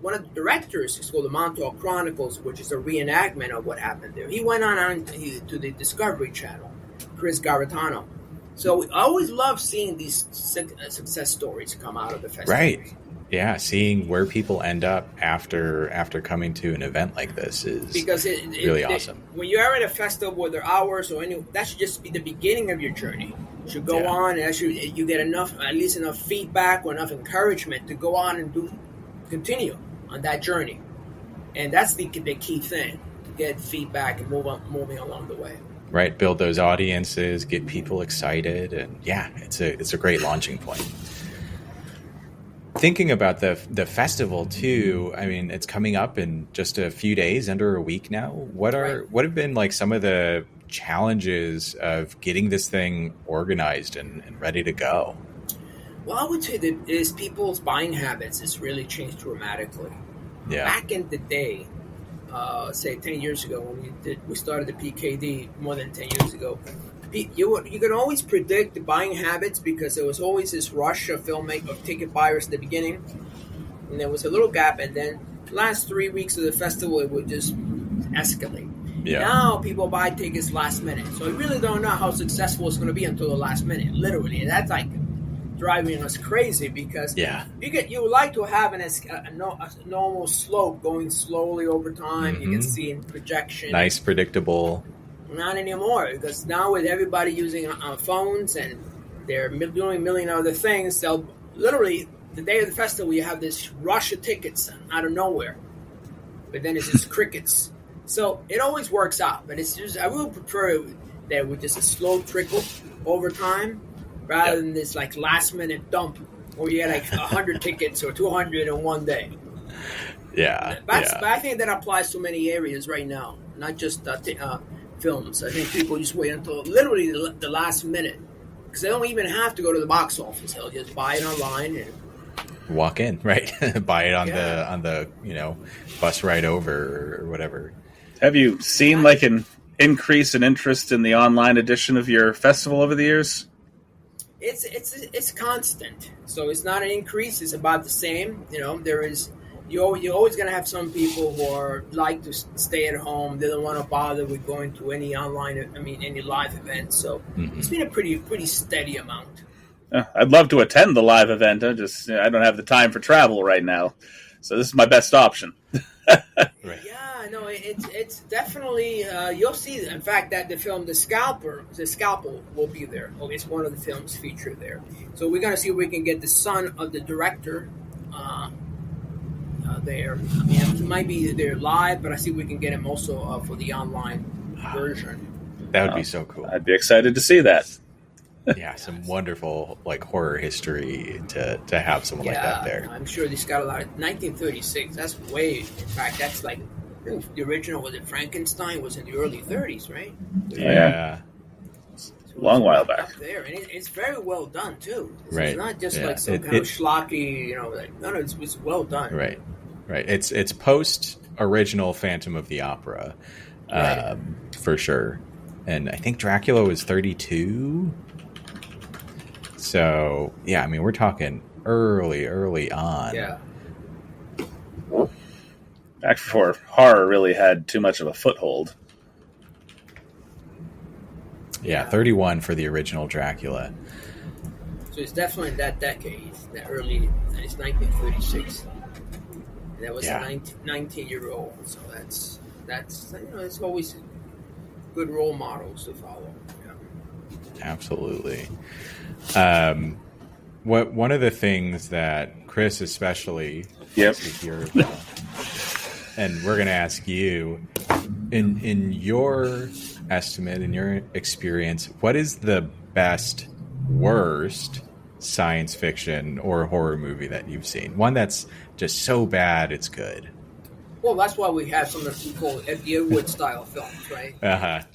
one of the directors is called the Montauk Chronicles, which is a reenactment of what happened there. He went on to the Discovery Channel, Chris Garitano. So I always love seeing these success stories come out of the festival. Right. Yeah, seeing where people end up after coming to an event like this is really awesome. When you are at a festival, whether hours or that should just be the beginning of your journey. You should go on, and you get at least enough feedback or enough encouragement to go on and continue on that journey. And that's the key thing, to get feedback and moving along the way. Right, build those audiences, get people excited, and it's a great launching point. Thinking about the festival too, I mean, it's coming up in just a few days, under a week now. What have been like some of the challenges of getting this thing organized and ready to go? Well, I would say that is people's buying habits has really changed dramatically. Yeah. Back in the day, say 10 years ago when we started the PKD, more than 10 years ago, you could always predict the buying habits because there was always this rush of ticket buyers at the beginning, and there was a little gap, and then the last 3 weeks of the festival it would just escalate. Yeah. Now people buy tickets last minute, so I really don't know how successful it's going to be until the last minute. Literally, and that's like driving us crazy because you would like to have a normal slope going slowly over time. Mm-hmm. You can see in projection, nice, predictable. Not anymore, because now with everybody using phones and they're doing a million other things, they'll literally, the day of the festival, you have this rush of tickets out of nowhere. But then it's just crickets. So it always works out, but it's just, I would prefer that with just a slow trickle over time rather than this like last minute dump where you get like 100 tickets or 200 in one day. Yeah. But I think that applies to many areas right now, not just films. I think people just wait until literally the last minute because they don't even have to go to the box office. They'll just buy it online and walk in, right? Buy it on the bus ride over or whatever. Have you seen like an increase in interest in the online edition of your festival over the years? It's constant. So it's not an increase. It's about the same. There is. You're always going to have some people who like to stay at home. They don't want to bother with going to any any live event. So It's been a pretty steady amount. I'd love to attend the live event. I don't have the time for travel right now. So this is my best option. Right. Yeah, no, it's definitely, you'll see, in fact, that the film, The Scalpel will be there. It's one of the films featured there. So we're going to see if we can get the son of the director there. He might be there live, but I see if we can get him also for the online version. That would be so cool. I'd be excited to see that. Yeah, some wonderful like horror history to have someone like that there. I'm sure this got a lot of 1936. That's way. In fact, that's like the original. Was it Frankenstein? Was in the early 30s, right? Yeah. So Long while back. Up there, and it's very well done too. Right. It's not just like some kind of schlocky, like no, it's well done. Right. It's post original Phantom of the Opera, for sure. And I think Dracula was 32. So yeah, I mean we're talking early on. Yeah. Back before horror really had too much of a foothold. Yeah, 31 for the original Dracula. So it's definitely that decade, that early. It's 1936. And that was a 19-year-old. So that's it's always good role models to follow. Yeah. Absolutely. One of the things that Chris especially wants to hear about, and we're going to ask you, in your estimate, in your experience, what is the best, worst science fiction or horror movie that you've seen? One that's just so bad it's good. Well, that's why we have some of the call the Ed Wood style films, right?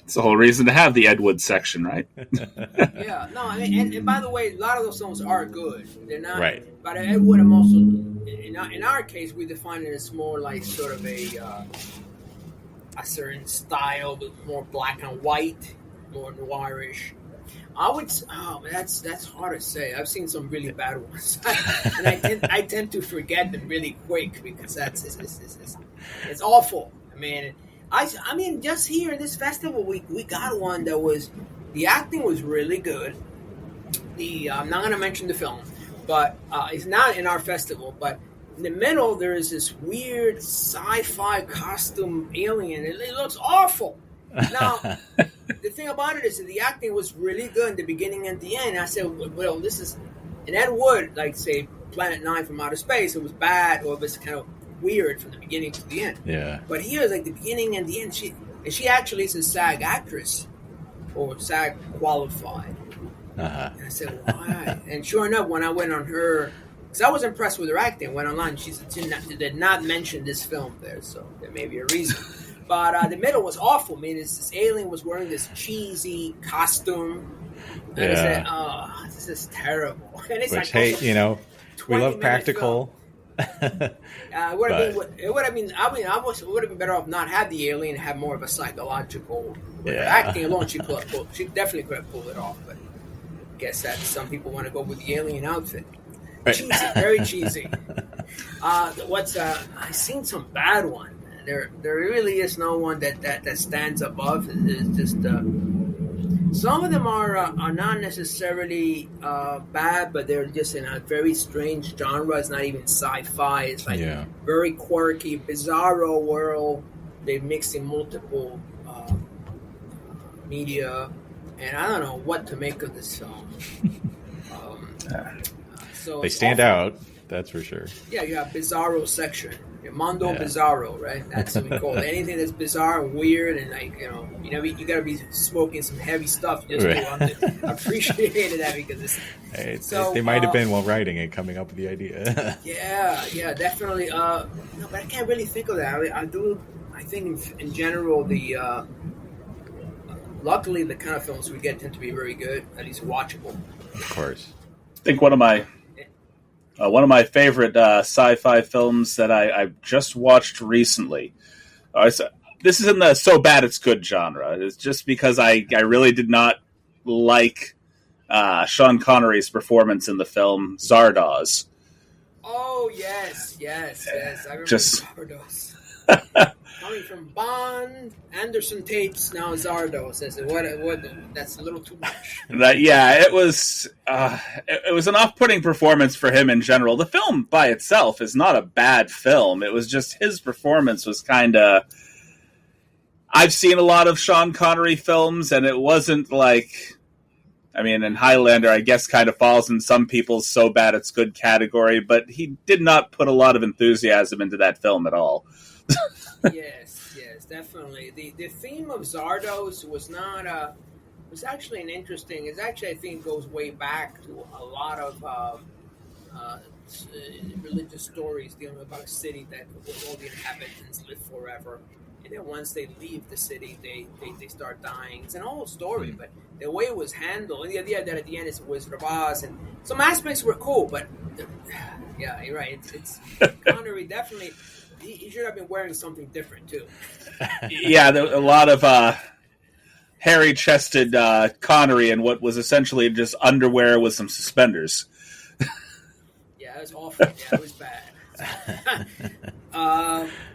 It's the whole reason to have the Ed Wood section, right? Yeah, no, and by the way, a lot of those films are good. They're not right. But Ed Wood, I'm also in our case, we define it as more like sort of a certain style, but more black and white, more noirish. I would. That's hard to say. I've seen some really bad ones, and I tend to forget them really quick because it's awful. I mean, just here in this festival, we got one that was the acting was really good. I'm not going to mention the film, but it's not in our festival. But in the middle, there is this weird sci-fi costume alien. It looks awful. Now, the thing about it is that the acting was really good in the beginning and the end. I said, well, this is... And Ed Wood, like, say, Planet 9 from Outer Space, it was bad or it was kind of weird from the beginning to the end. Yeah. But here, it's like the beginning and the end. She actually is a SAG actress or SAG qualified. And I said, why? And sure enough, when I went on her... Because I was impressed with her acting. Went online. She did not mention this film there, so there may be a reason. But the middle was awful. I mean, this alien was wearing this cheesy costume. And I said, oh, this is terrible. And it's Which, like, hey, we love practical. It would have been better off not have the alien, have more of a psychological. Acting alone, she definitely could have pulled it off. But I guess that some people want to go with the alien outfit. Right. Cheesy, very cheesy. I've seen some bad ones. There really is no one that stands above. It's just some of them are not necessarily bad, but they're just in a very strange genre. It's not even sci-fi. It's like very quirky, bizarro world. They've mixed in multiple media, and I don't know what to make of this film. So they stand out, that's for sure. Yeah, you have Bizarro section. Mondo Bizarro, right? That's what we call it. Anything that's bizarre and weird and like, you got to be smoking some heavy stuff just to appreciate that because they might have been while writing and coming up with the idea. yeah, definitely. No, but I can't really think of that. I think in general, luckily the kind of films we get tend to be very good, at least watchable. Of course. I think one of my favorite sci-fi films that I just watched recently. This is in the so bad it's good genre. It's just because I really did not like Sean Connery's performance in the film Zardoz. Oh yes. I remember Zardoz. Coming from Bond, Anderson tapes, now Zardoz. I said, what? That's a little too much. It was an off-putting performance for him in general. The film by itself is not a bad film. It was just his performance was kind of... I've seen a lot of Sean Connery films, and it wasn't like... and Highlander, I guess, kind of falls in some people's so bad it's good category, but he did not put a lot of enthusiasm into that film at all. Yes, definitely. The theme of Zardoz was not was actually an interesting. It's actually, I think, goes way back to a lot of uh, religious stories dealing about a city that all the inhabitants live forever, and then once they leave the city, they start dying. It's an old story, but the way it was handled, and the idea that at the end it's a Wizard of Oz, and some aspects were cool, but yeah, you're right. It's Connery definitely. He should have been wearing something different too. Yeah, a lot of hairy-chested Connery in what was essentially just underwear with some suspenders. Yeah, it was awful. Yeah, it was bad.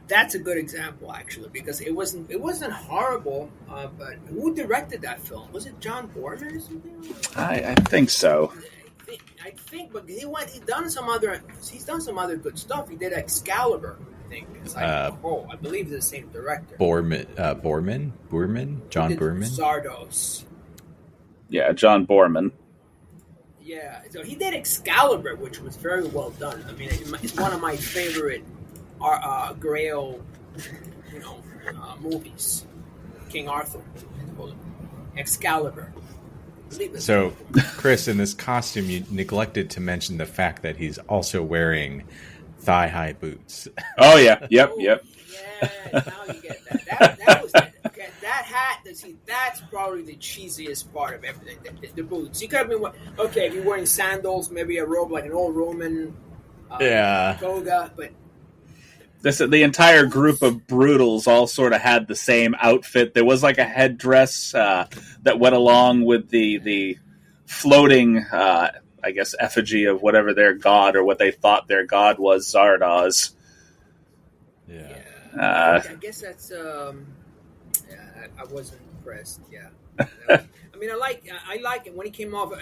That's a good example, actually, because it wasn't horrible. But who directed that film? Was it John Boorman or something? I think so. I think, but he's done some other good stuff. He did Excalibur, I think. I believe it's the same director. Boorman, John Boorman. Zardos. Yeah, John Boorman. Yeah, so he did Excalibur, which was very well done. I mean, it's one of my favorite Grail, movies. King Arthur, Excalibur. So, Chris, in this costume, you neglected to mention the fact that he's also wearing thigh-high boots. Oh yeah, yep. Yeah, now you get that. That was okay. That hat. That's probably the cheesiest part of everything. The boots. You could have been okay if you're wearing sandals, maybe a robe like an old Roman. Toga, but. The entire group of Brutals all sort of had the same outfit. There was like a headdress that went along with the floating, I guess, effigy of whatever their god or what they thought their god was, Zardoz. Yeah. I guess that's. I wasn't impressed. Yeah. I mean, I like it when he came off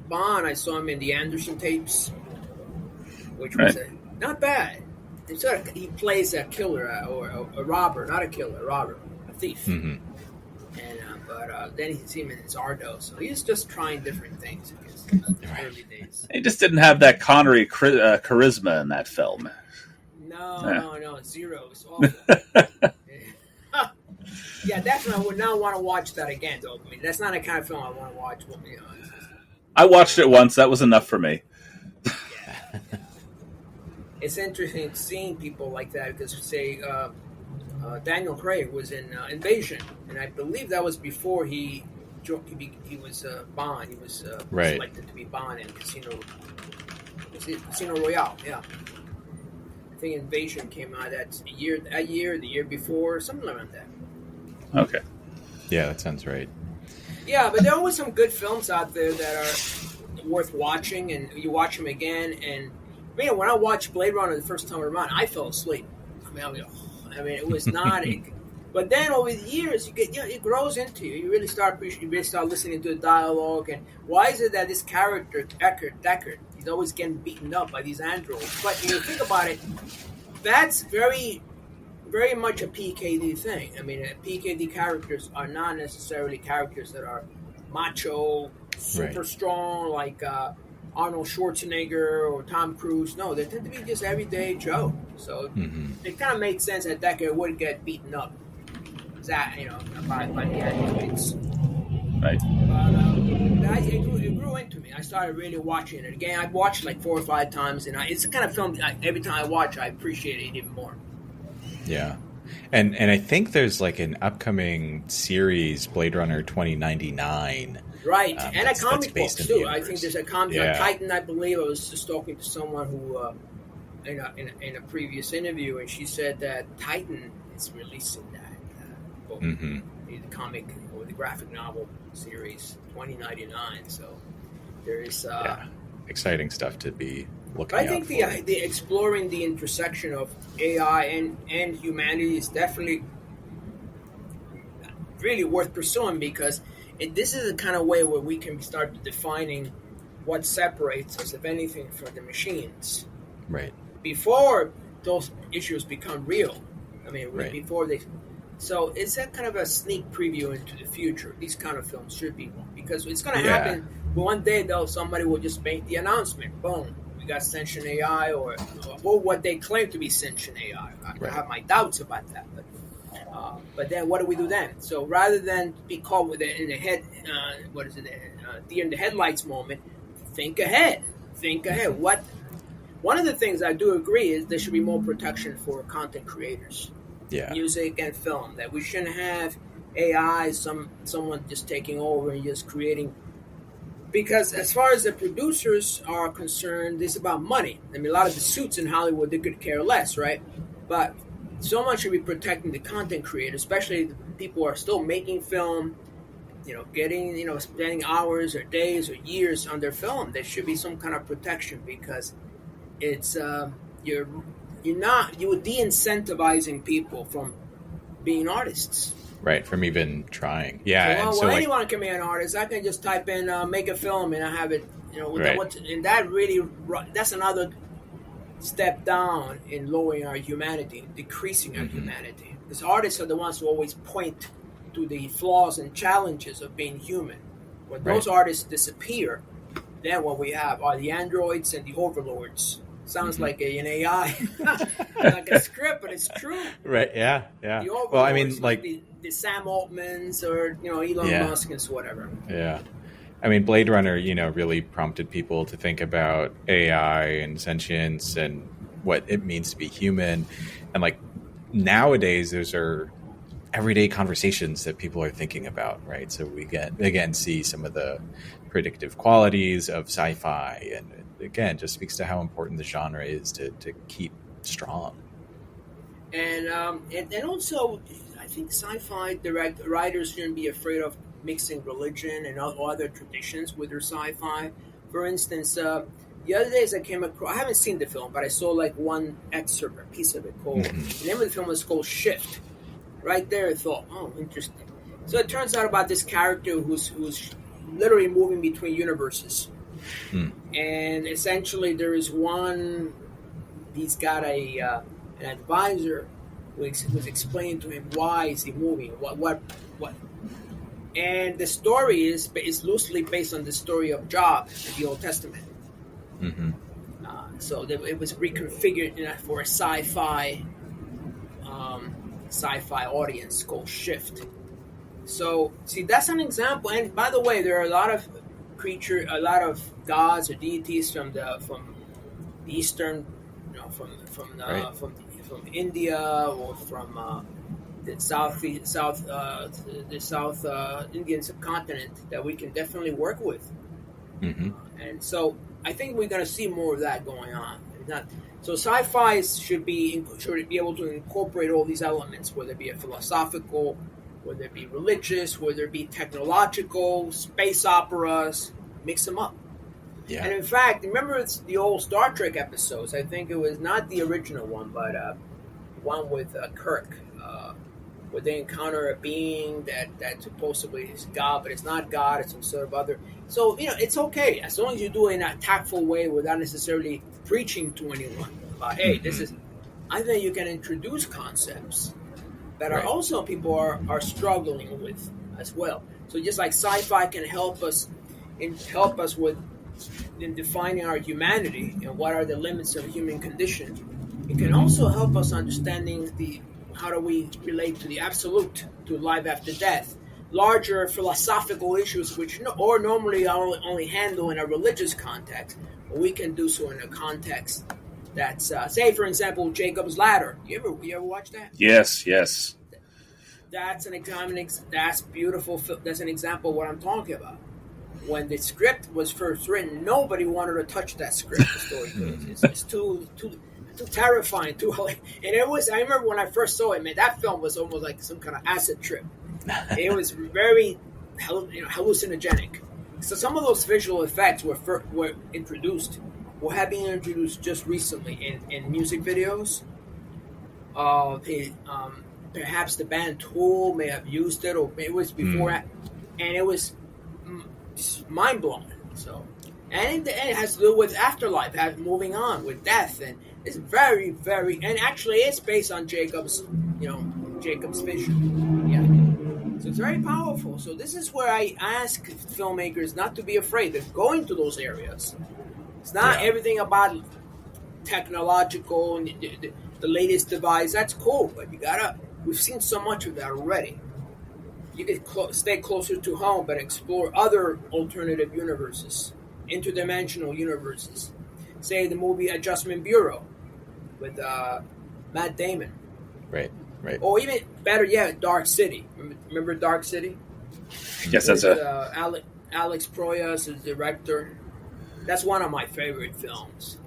Bond. I saw him in the Anderson tapes, which was not bad. He plays a killer or a robber, not a killer, a robber, a thief. Mm-hmm. And but then he seen him in Zardo, so he's just trying different things. I guess, in the early days. He just didn't have that Connery charisma in that film. No, zero. It's awful. Yeah, definitely. I would not want to watch that again, though. I mean, that's not a kind of film I want to watch. To be honest. I watched it once. That was enough for me. Yeah. It's interesting seeing people like that because, say, Daniel Craig was in Invasion, and I believe that was before he was Bond. He was selected to be Bond in Casino Royale. Yeah, I think Invasion came out that year, the year before, something like that. Okay. Yeah, that sounds right. Yeah, but there are always some good films out there that are worth watching, and you watch them again and. Man, when I watched Blade Runner the first time around, I fell asleep. I mean, it was not. But then over the years, it grows into you. You really start listening to the dialogue. And why is it that this character Deckard, he's always getting beaten up by these androids? But when you think about it, that's very, very much a PKD thing. I mean, PKD characters are not necessarily characters that are macho, super strong, like. Arnold Schwarzenegger or Tom Cruise. No, they tend to be just everyday Joe. So it kind of made sense that Deckard would get beaten up. By the androids. Right. But it grew into me. I started really watching it again. I've watched like 4 or 5 times, and it's the kind of film every time I watch, I appreciate it even more. Yeah. And I think there's like an upcoming series, Blade Runner 2099. Right, and a comic book too. I think there's a comic book, Titan, I believe. I was just talking to someone who, in a previous interview, and she said that Titan is releasing that book, the comic or the graphic novel series, 2099. So there is exciting stuff to be looking. I think the exploring the intersection of AI and humanity is definitely really worth pursuing because. This is the kind of way where we can start defining what separates us, if anything, from the machines. Right. Before those issues become real. I mean, before they... So it's that kind of a sneak preview into the future. These kind of films should be one. Because it's going to happen one day, though, somebody will just make the announcement. Boom. We got sentient AI or what they claim to be sentient AI. I have my doubts about that, but... But then what do we do then? So rather than be caught with it in the head, deer in the headlights moment, think ahead. Think ahead. One of the things I do agree is there should be more protection for content creators, music and film. That we shouldn't have AI, someone just taking over and just creating. Because as far as the producers are concerned, it's about money. I mean, a lot of the suits in Hollywood, they could care less, right? But someone should be protecting the content creators, especially the people who are still making film, spending hours or days or years on their film. There should be some kind of protection because it's you would de-incentivizing people from being artists. Right, from even trying. Yeah. Well, anyone can be an artist. I can just type in make a film and I have it, and that's another step down in lowering our humanity, decreasing our humanity. Because artists are the ones who always point to the flaws and challenges of being human. When those artists disappear, then what we have are the androids and the overlords. Sounds like an AI, like a script, but it's true. Right? Yeah. The overlords, well, I mean, like the Sam Altmans or Elon Musk and whatever. Yeah. I mean, Blade Runner, really prompted people to think about AI and sentience and what it means to be human. And like nowadays, those are everyday conversations that people are thinking about, right? So we again see some of the predictive qualities of sci-fi, and again, just speaks to how important the genre is to keep strong. And also, I think sci-fi writers shouldn't be afraid of mixing religion and other traditions with their sci-fi. For instance, the other days I came across, I haven't seen the film, but I saw like one excerpt, a piece of it called, the name of the film was called Shift. Right there I thought, oh, interesting. So it turns out about this character who's literally moving between universes. And essentially there is one, he's got an advisor who was explaining to him why is he moving, what. And the story is loosely based on the story of Job in the Old Testament. So it was reconfigured for a sci-fi audience called Shift. So see, that's an example. And by the way, there are a lot of gods or deities from the Eastern, from India or from the South Indian subcontinent that we can definitely work with. And so I think we're going to see more of that going on. So sci-fi should be able to incorporate all these elements, whether it be a philosophical, whether it be religious, whether it be technological, space operas, mix them up. Yeah. And in fact, remember the old Star Trek episodes? I think it was not the original one, but one with Kirk, where they encounter a being that supposedly is God, but it's not God, it's some sort of other. So, it's okay, as long as you do it in a tactful way without necessarily preaching to anyone about, hey, this is, I think you can introduce concepts that are also people are struggling with as well. So just like sci-fi can help us with in defining our humanity and what are the limits of the human condition, it can also help us understanding how do we relate to the absolute, to life after death, larger philosophical issues which normally only handle in a religious context, but we can do so in a context that's, say for example, Jacob's Ladder. You ever watch that? Yes. That's that's beautiful. That's an example of what I'm talking about. When the script was first written, nobody wanted to touch that script. The story it's too terrifying, and it was. I remember when I first saw it, man. That film was almost like some kind of acid trip. It was very, hallucinogenic. So some of those visual effects were introduced, or have been introduced just recently in music videos. Perhaps the band Tool may have used it, or it was before that, and it was mind blowing. So, and it has to do with afterlife, moving on with death, and it's very, very, and actually it's based on Jacob's vision. Yeah, so it's very powerful. So this is where I ask filmmakers not to be afraid of going to those areas. It's not everything about technological and the latest device. That's cool, but you gotta we've seen so much of that already. You could stay closer to home, but explore other alternative universes, interdimensional universes. Say the movie Adjustment Bureau with Matt Damon. Right. Or even better yet, Dark City. Remember Dark City? Yes, that's Alex Proyas is the director. That's one of my favorite films.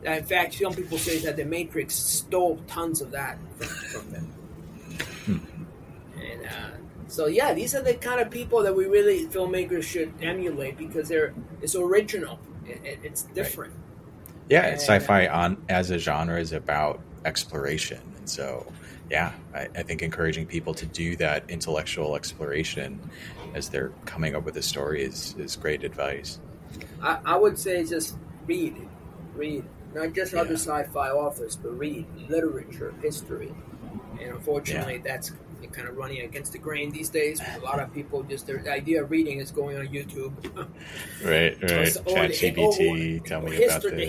In fact, some people say that The Matrix stole tons of that from them. And so, yeah, these are the kind of people that we really, filmmakers should emulate because it's original. It's different. Yeah, and sci-fi as a genre is about exploration. And so, yeah, I think encouraging people to do that intellectual exploration as they're coming up with a story is great advice. I would say just read. Not just other sci-fi authors, but read literature, history. And unfortunately, that's kind of running against the grain these days. A lot of people the idea of reading is going on YouTube. Right. ChatGPT, tell me about this. The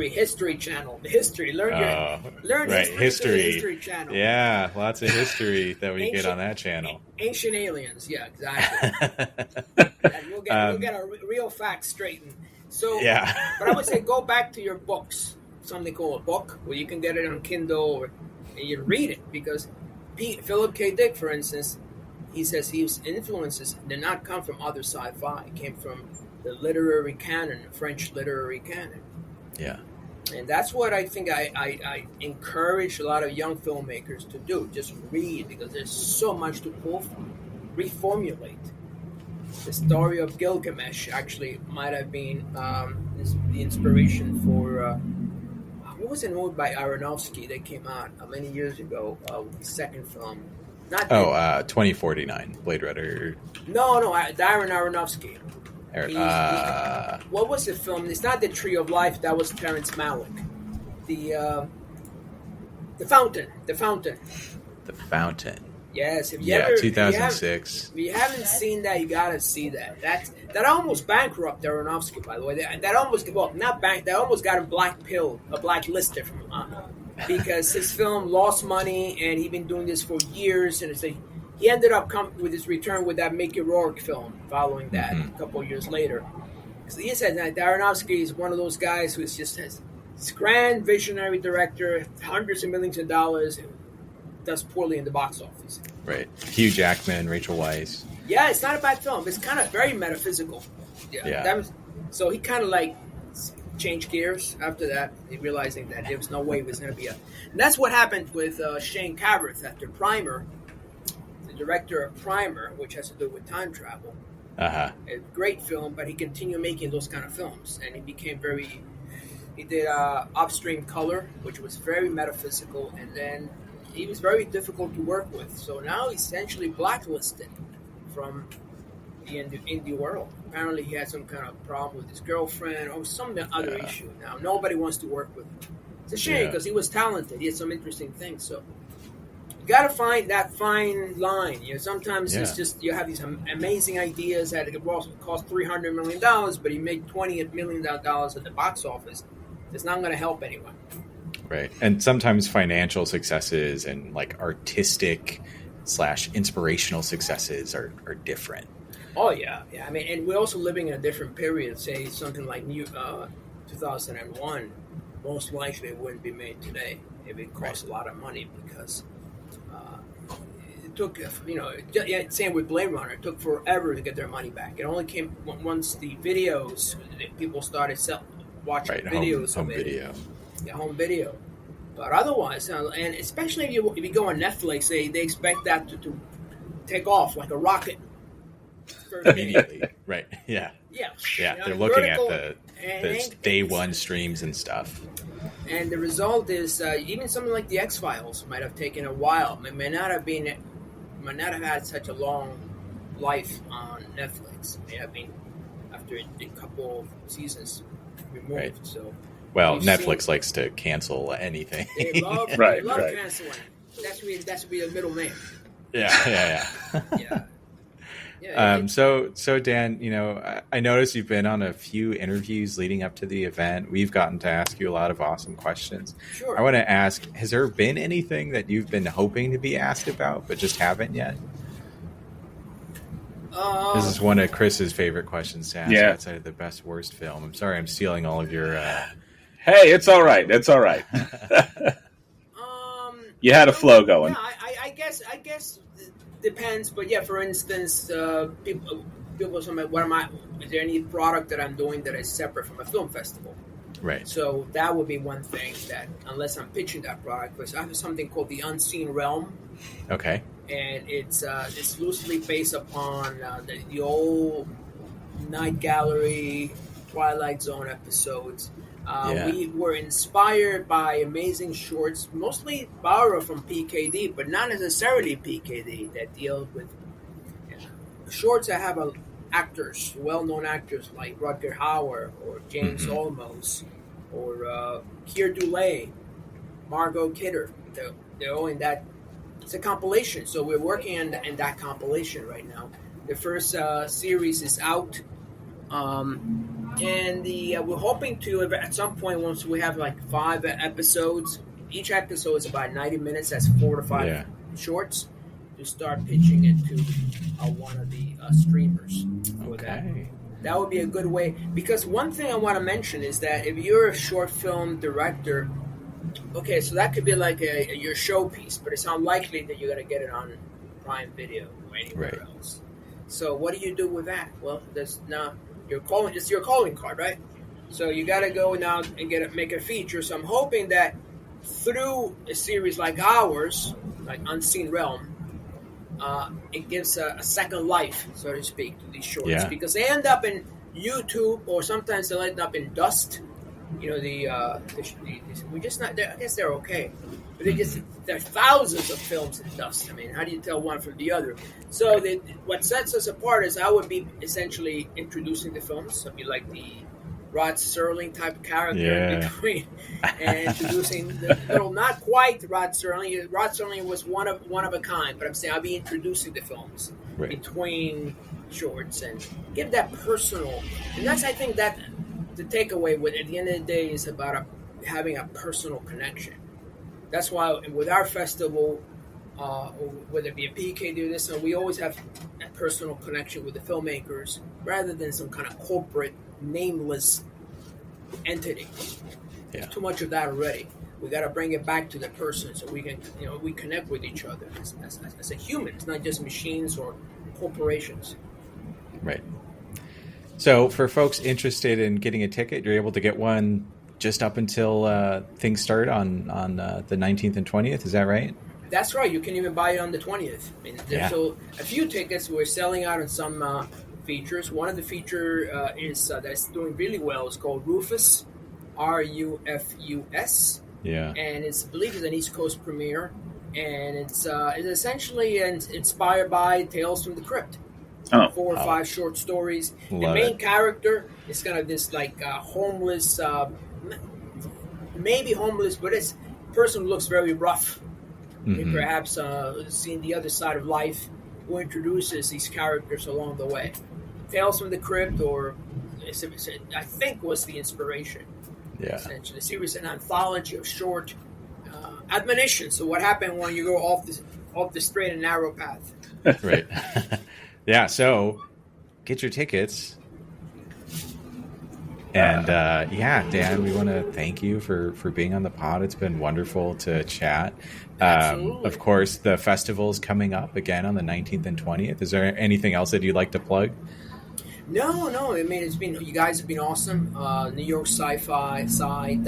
History channel. The history. Learn history channel. Yeah, lots of history that we get on that channel. Ancient aliens. Yeah, exactly. We'll get a real facts straightened. So, but I would say go back to your books. Something called a book, where you can get it on Kindle and you read it because. Philip K. Dick, for instance, he says his influences did not come from other sci-fi. It came from the literary canon, the French literary canon. Yeah. And that's what I think I encourage a lot of young filmmakers to do. Just read, because there's so much to pull from. Reformulate. The story of Gilgamesh actually might have been the inspiration for... what was a movie by Aronofsky that came out many years ago? The second film. 2049, Blade Runner. No, Darren Aronofsky. What was the film? It's not The Tree of Life. That was Terrence Malick. The Fountain. The Fountain. Yes. 2006. If you haven't seen that, you gotta see that. That almost bankrupted Aronofsky, by the way. That almost got him blacklisted from because his film lost money, and he'd been doing this for years. And he ended up with his return with that Mickey Rourke film following that a couple of years later. So he said that Aronofsky is one of those guys who just has this grand visionary director, hundreds of millions of dollars, does poorly in the box office. Right. Hugh Jackman, Rachel Weisz. Yeah, it's not a bad film. It's kind of very metaphysical. Yeah. So he kind of changed gears after that, realizing that there was no way it was going to be and that's what happened with Shane Carruth after Primer, the director of Primer, which has to do with time travel. A great film, but he continued making those kind of films, and he became he did Upstream Color, which was very metaphysical, and then he was very difficult to work with. So now he's essentially blacklisted from the indie world. Apparently he had some kind of problem with his girlfriend or some other issue. Now nobody wants to work with him. It's a shame because he was talented. He had some interesting things. So you got to find that fine line. Sometimes it's just you have these amazing ideas that it cost $300 million, but he made $20 million at the box office. It's not going to help anyone. Right. And sometimes financial successes and artistic / inspirational successes are different. Oh, yeah. I mean, and we're also living in a different period. Say something like 2001, most likely it wouldn't be made today if it cost a lot of money because it took, same with Blade Runner. It took forever to get their money back. It only came once the videos, people started watching videos. Home video. Yeah, home video. But otherwise, and especially if you go on Netflix, they expect that to take off like a rocket. Immediately. Right. Yeah. Yeah. They're looking at the day one streams and stuff. And the result is even something like the X-Files might have taken a while. It may not have had such a long life on Netflix. It may have been after a couple of seasons removed. Right. So. Well, Netflix likes to cancel anything. They love canceling. That should be the middle name. Yeah. Yeah. Yeah. So Dan, I noticed you've been on a few interviews leading up to the event. We've gotten to ask you a lot of awesome questions. Sure. I want to ask, has there been anything that you've been hoping to be asked about, but just haven't yet? This is one of Chris's favorite questions to ask outside of the best worst film. I'm sorry, I'm stealing all of your. Hey, it's all right. It's all right. You had a flow going. Yeah, I guess depends, but yeah. For instance, people say, is there any product that I'm doing that is separate from a film festival? Right. So that would be one thing that, unless I'm pitching that product, because I have something called the Unseen Realm. Okay. And it's loosely based upon the old Night Gallery, Twilight Zone episodes. We were inspired by amazing shorts, mostly borrowed from PKD, but not necessarily PKD, that deals with shorts that have actors, well-known actors like Rutger Hauer or James Olmos or Keir Dullea, Margot Kidder. They're all in that. It's a compilation, so we're working in that compilation right now. The first series is out, and we're hoping to, at some point, once we have like 5 episodes, each episode is about 90 minutes, that's 4 to 5 shorts, to start pitching it to one of the streamers for that. That would be a good way, because one thing I want to mention is that if you're a short film director, okay, so that could be like your showpiece, but it's unlikely that you're going to get it on Prime Video or anywhere else. So what do you do with that? Well, it's your calling card, right? So you got to go now and make a feature. So I'm hoping that through a series like ours, like Unseen Realm, it gives a second life, so to speak, to these shorts, because they end up in YouTube, or sometimes they'll end up in Dust. We just not. I guess they're okay, but there are thousands of films in Dust. I mean, how do you tell one from the other? So what sets us apart is I would be essentially introducing the films. So I'd be like the Rod Serling type character in between, and introducing not quite Rod Serling. Rod Serling was one of a kind, but I'm saying I'll be introducing the films between shorts and give that personal. And that's, I think, that the takeaway at the end of the day is about having a personal connection. That's why with our festival, whether it be a PKD or this, we always have a personal connection with the filmmakers rather than some kind of corporate, nameless entity. There's too much of that already. We got to bring it back to the person so we can, we connect with each other as a human. It's not just machines or corporations. Right. So for folks interested in getting a ticket, you're able to get one just up until things start on the 19th and 20th. Is that right? That's right. You can even buy it on the 20th. I mean, so a few tickets we're selling out on some features. One of the feature is that's doing really well. It's called Rufus, Rufus. Yeah. And I believe it's an East Coast premiere, and it's essentially inspired by Tales from the Crypt. 4 or 5 short stories. The main character is kind of this like homeless, maybe homeless, but it's a person who looks very rough. Perhaps seen the other side of life, who introduces these characters along the way. Tales from the Crypt, or I think was the inspiration. Yeah. Essentially, the series is an anthology of short admonitions. So what happened when you go off the straight and narrow path? Right. Yeah, so get your tickets. And Dan, we want to thank you for being on the pod. It's been wonderful to chat. Of course, the festival's coming up again on the 19th and 20th. Is there anything else that you'd like to plug? No. I mean, you guys have been awesome. New York Sci-Fi, sci-fi-fest.com.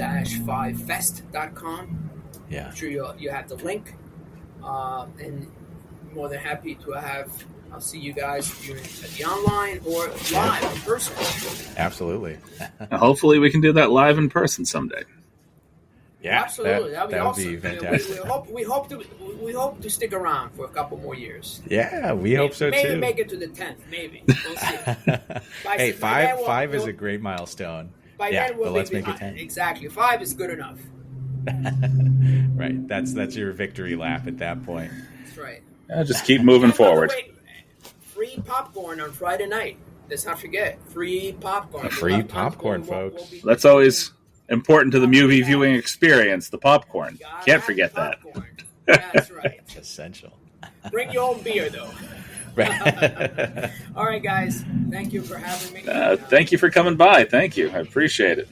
Yeah. I'm sure you have the link. And more than happy to I'll see you guys at the online or live in person. Absolutely. Hopefully we can do that live in person someday. Yeah, absolutely. That would be awesome. Be fantastic. We hope to stick around for a couple more years. Yeah, we hope so maybe too. Maybe make it to the 10th. Maybe. We'll see. Hey, five is a great milestone. Then but let's make it 10. Exactly. 5 is good enough. Right. That's your victory lap at that point. That's right. Just keep moving forward. Free free popcorn on Friday night. Let's not forget, free popcorn. Free popcorn, folks. That's always important to the movie viewing experience, the popcorn. Can't forget that. That's right. It's essential. Bring your own beer, though. All right, guys. Thank you for having me. Thank you for coming by. Thank you. I appreciate it.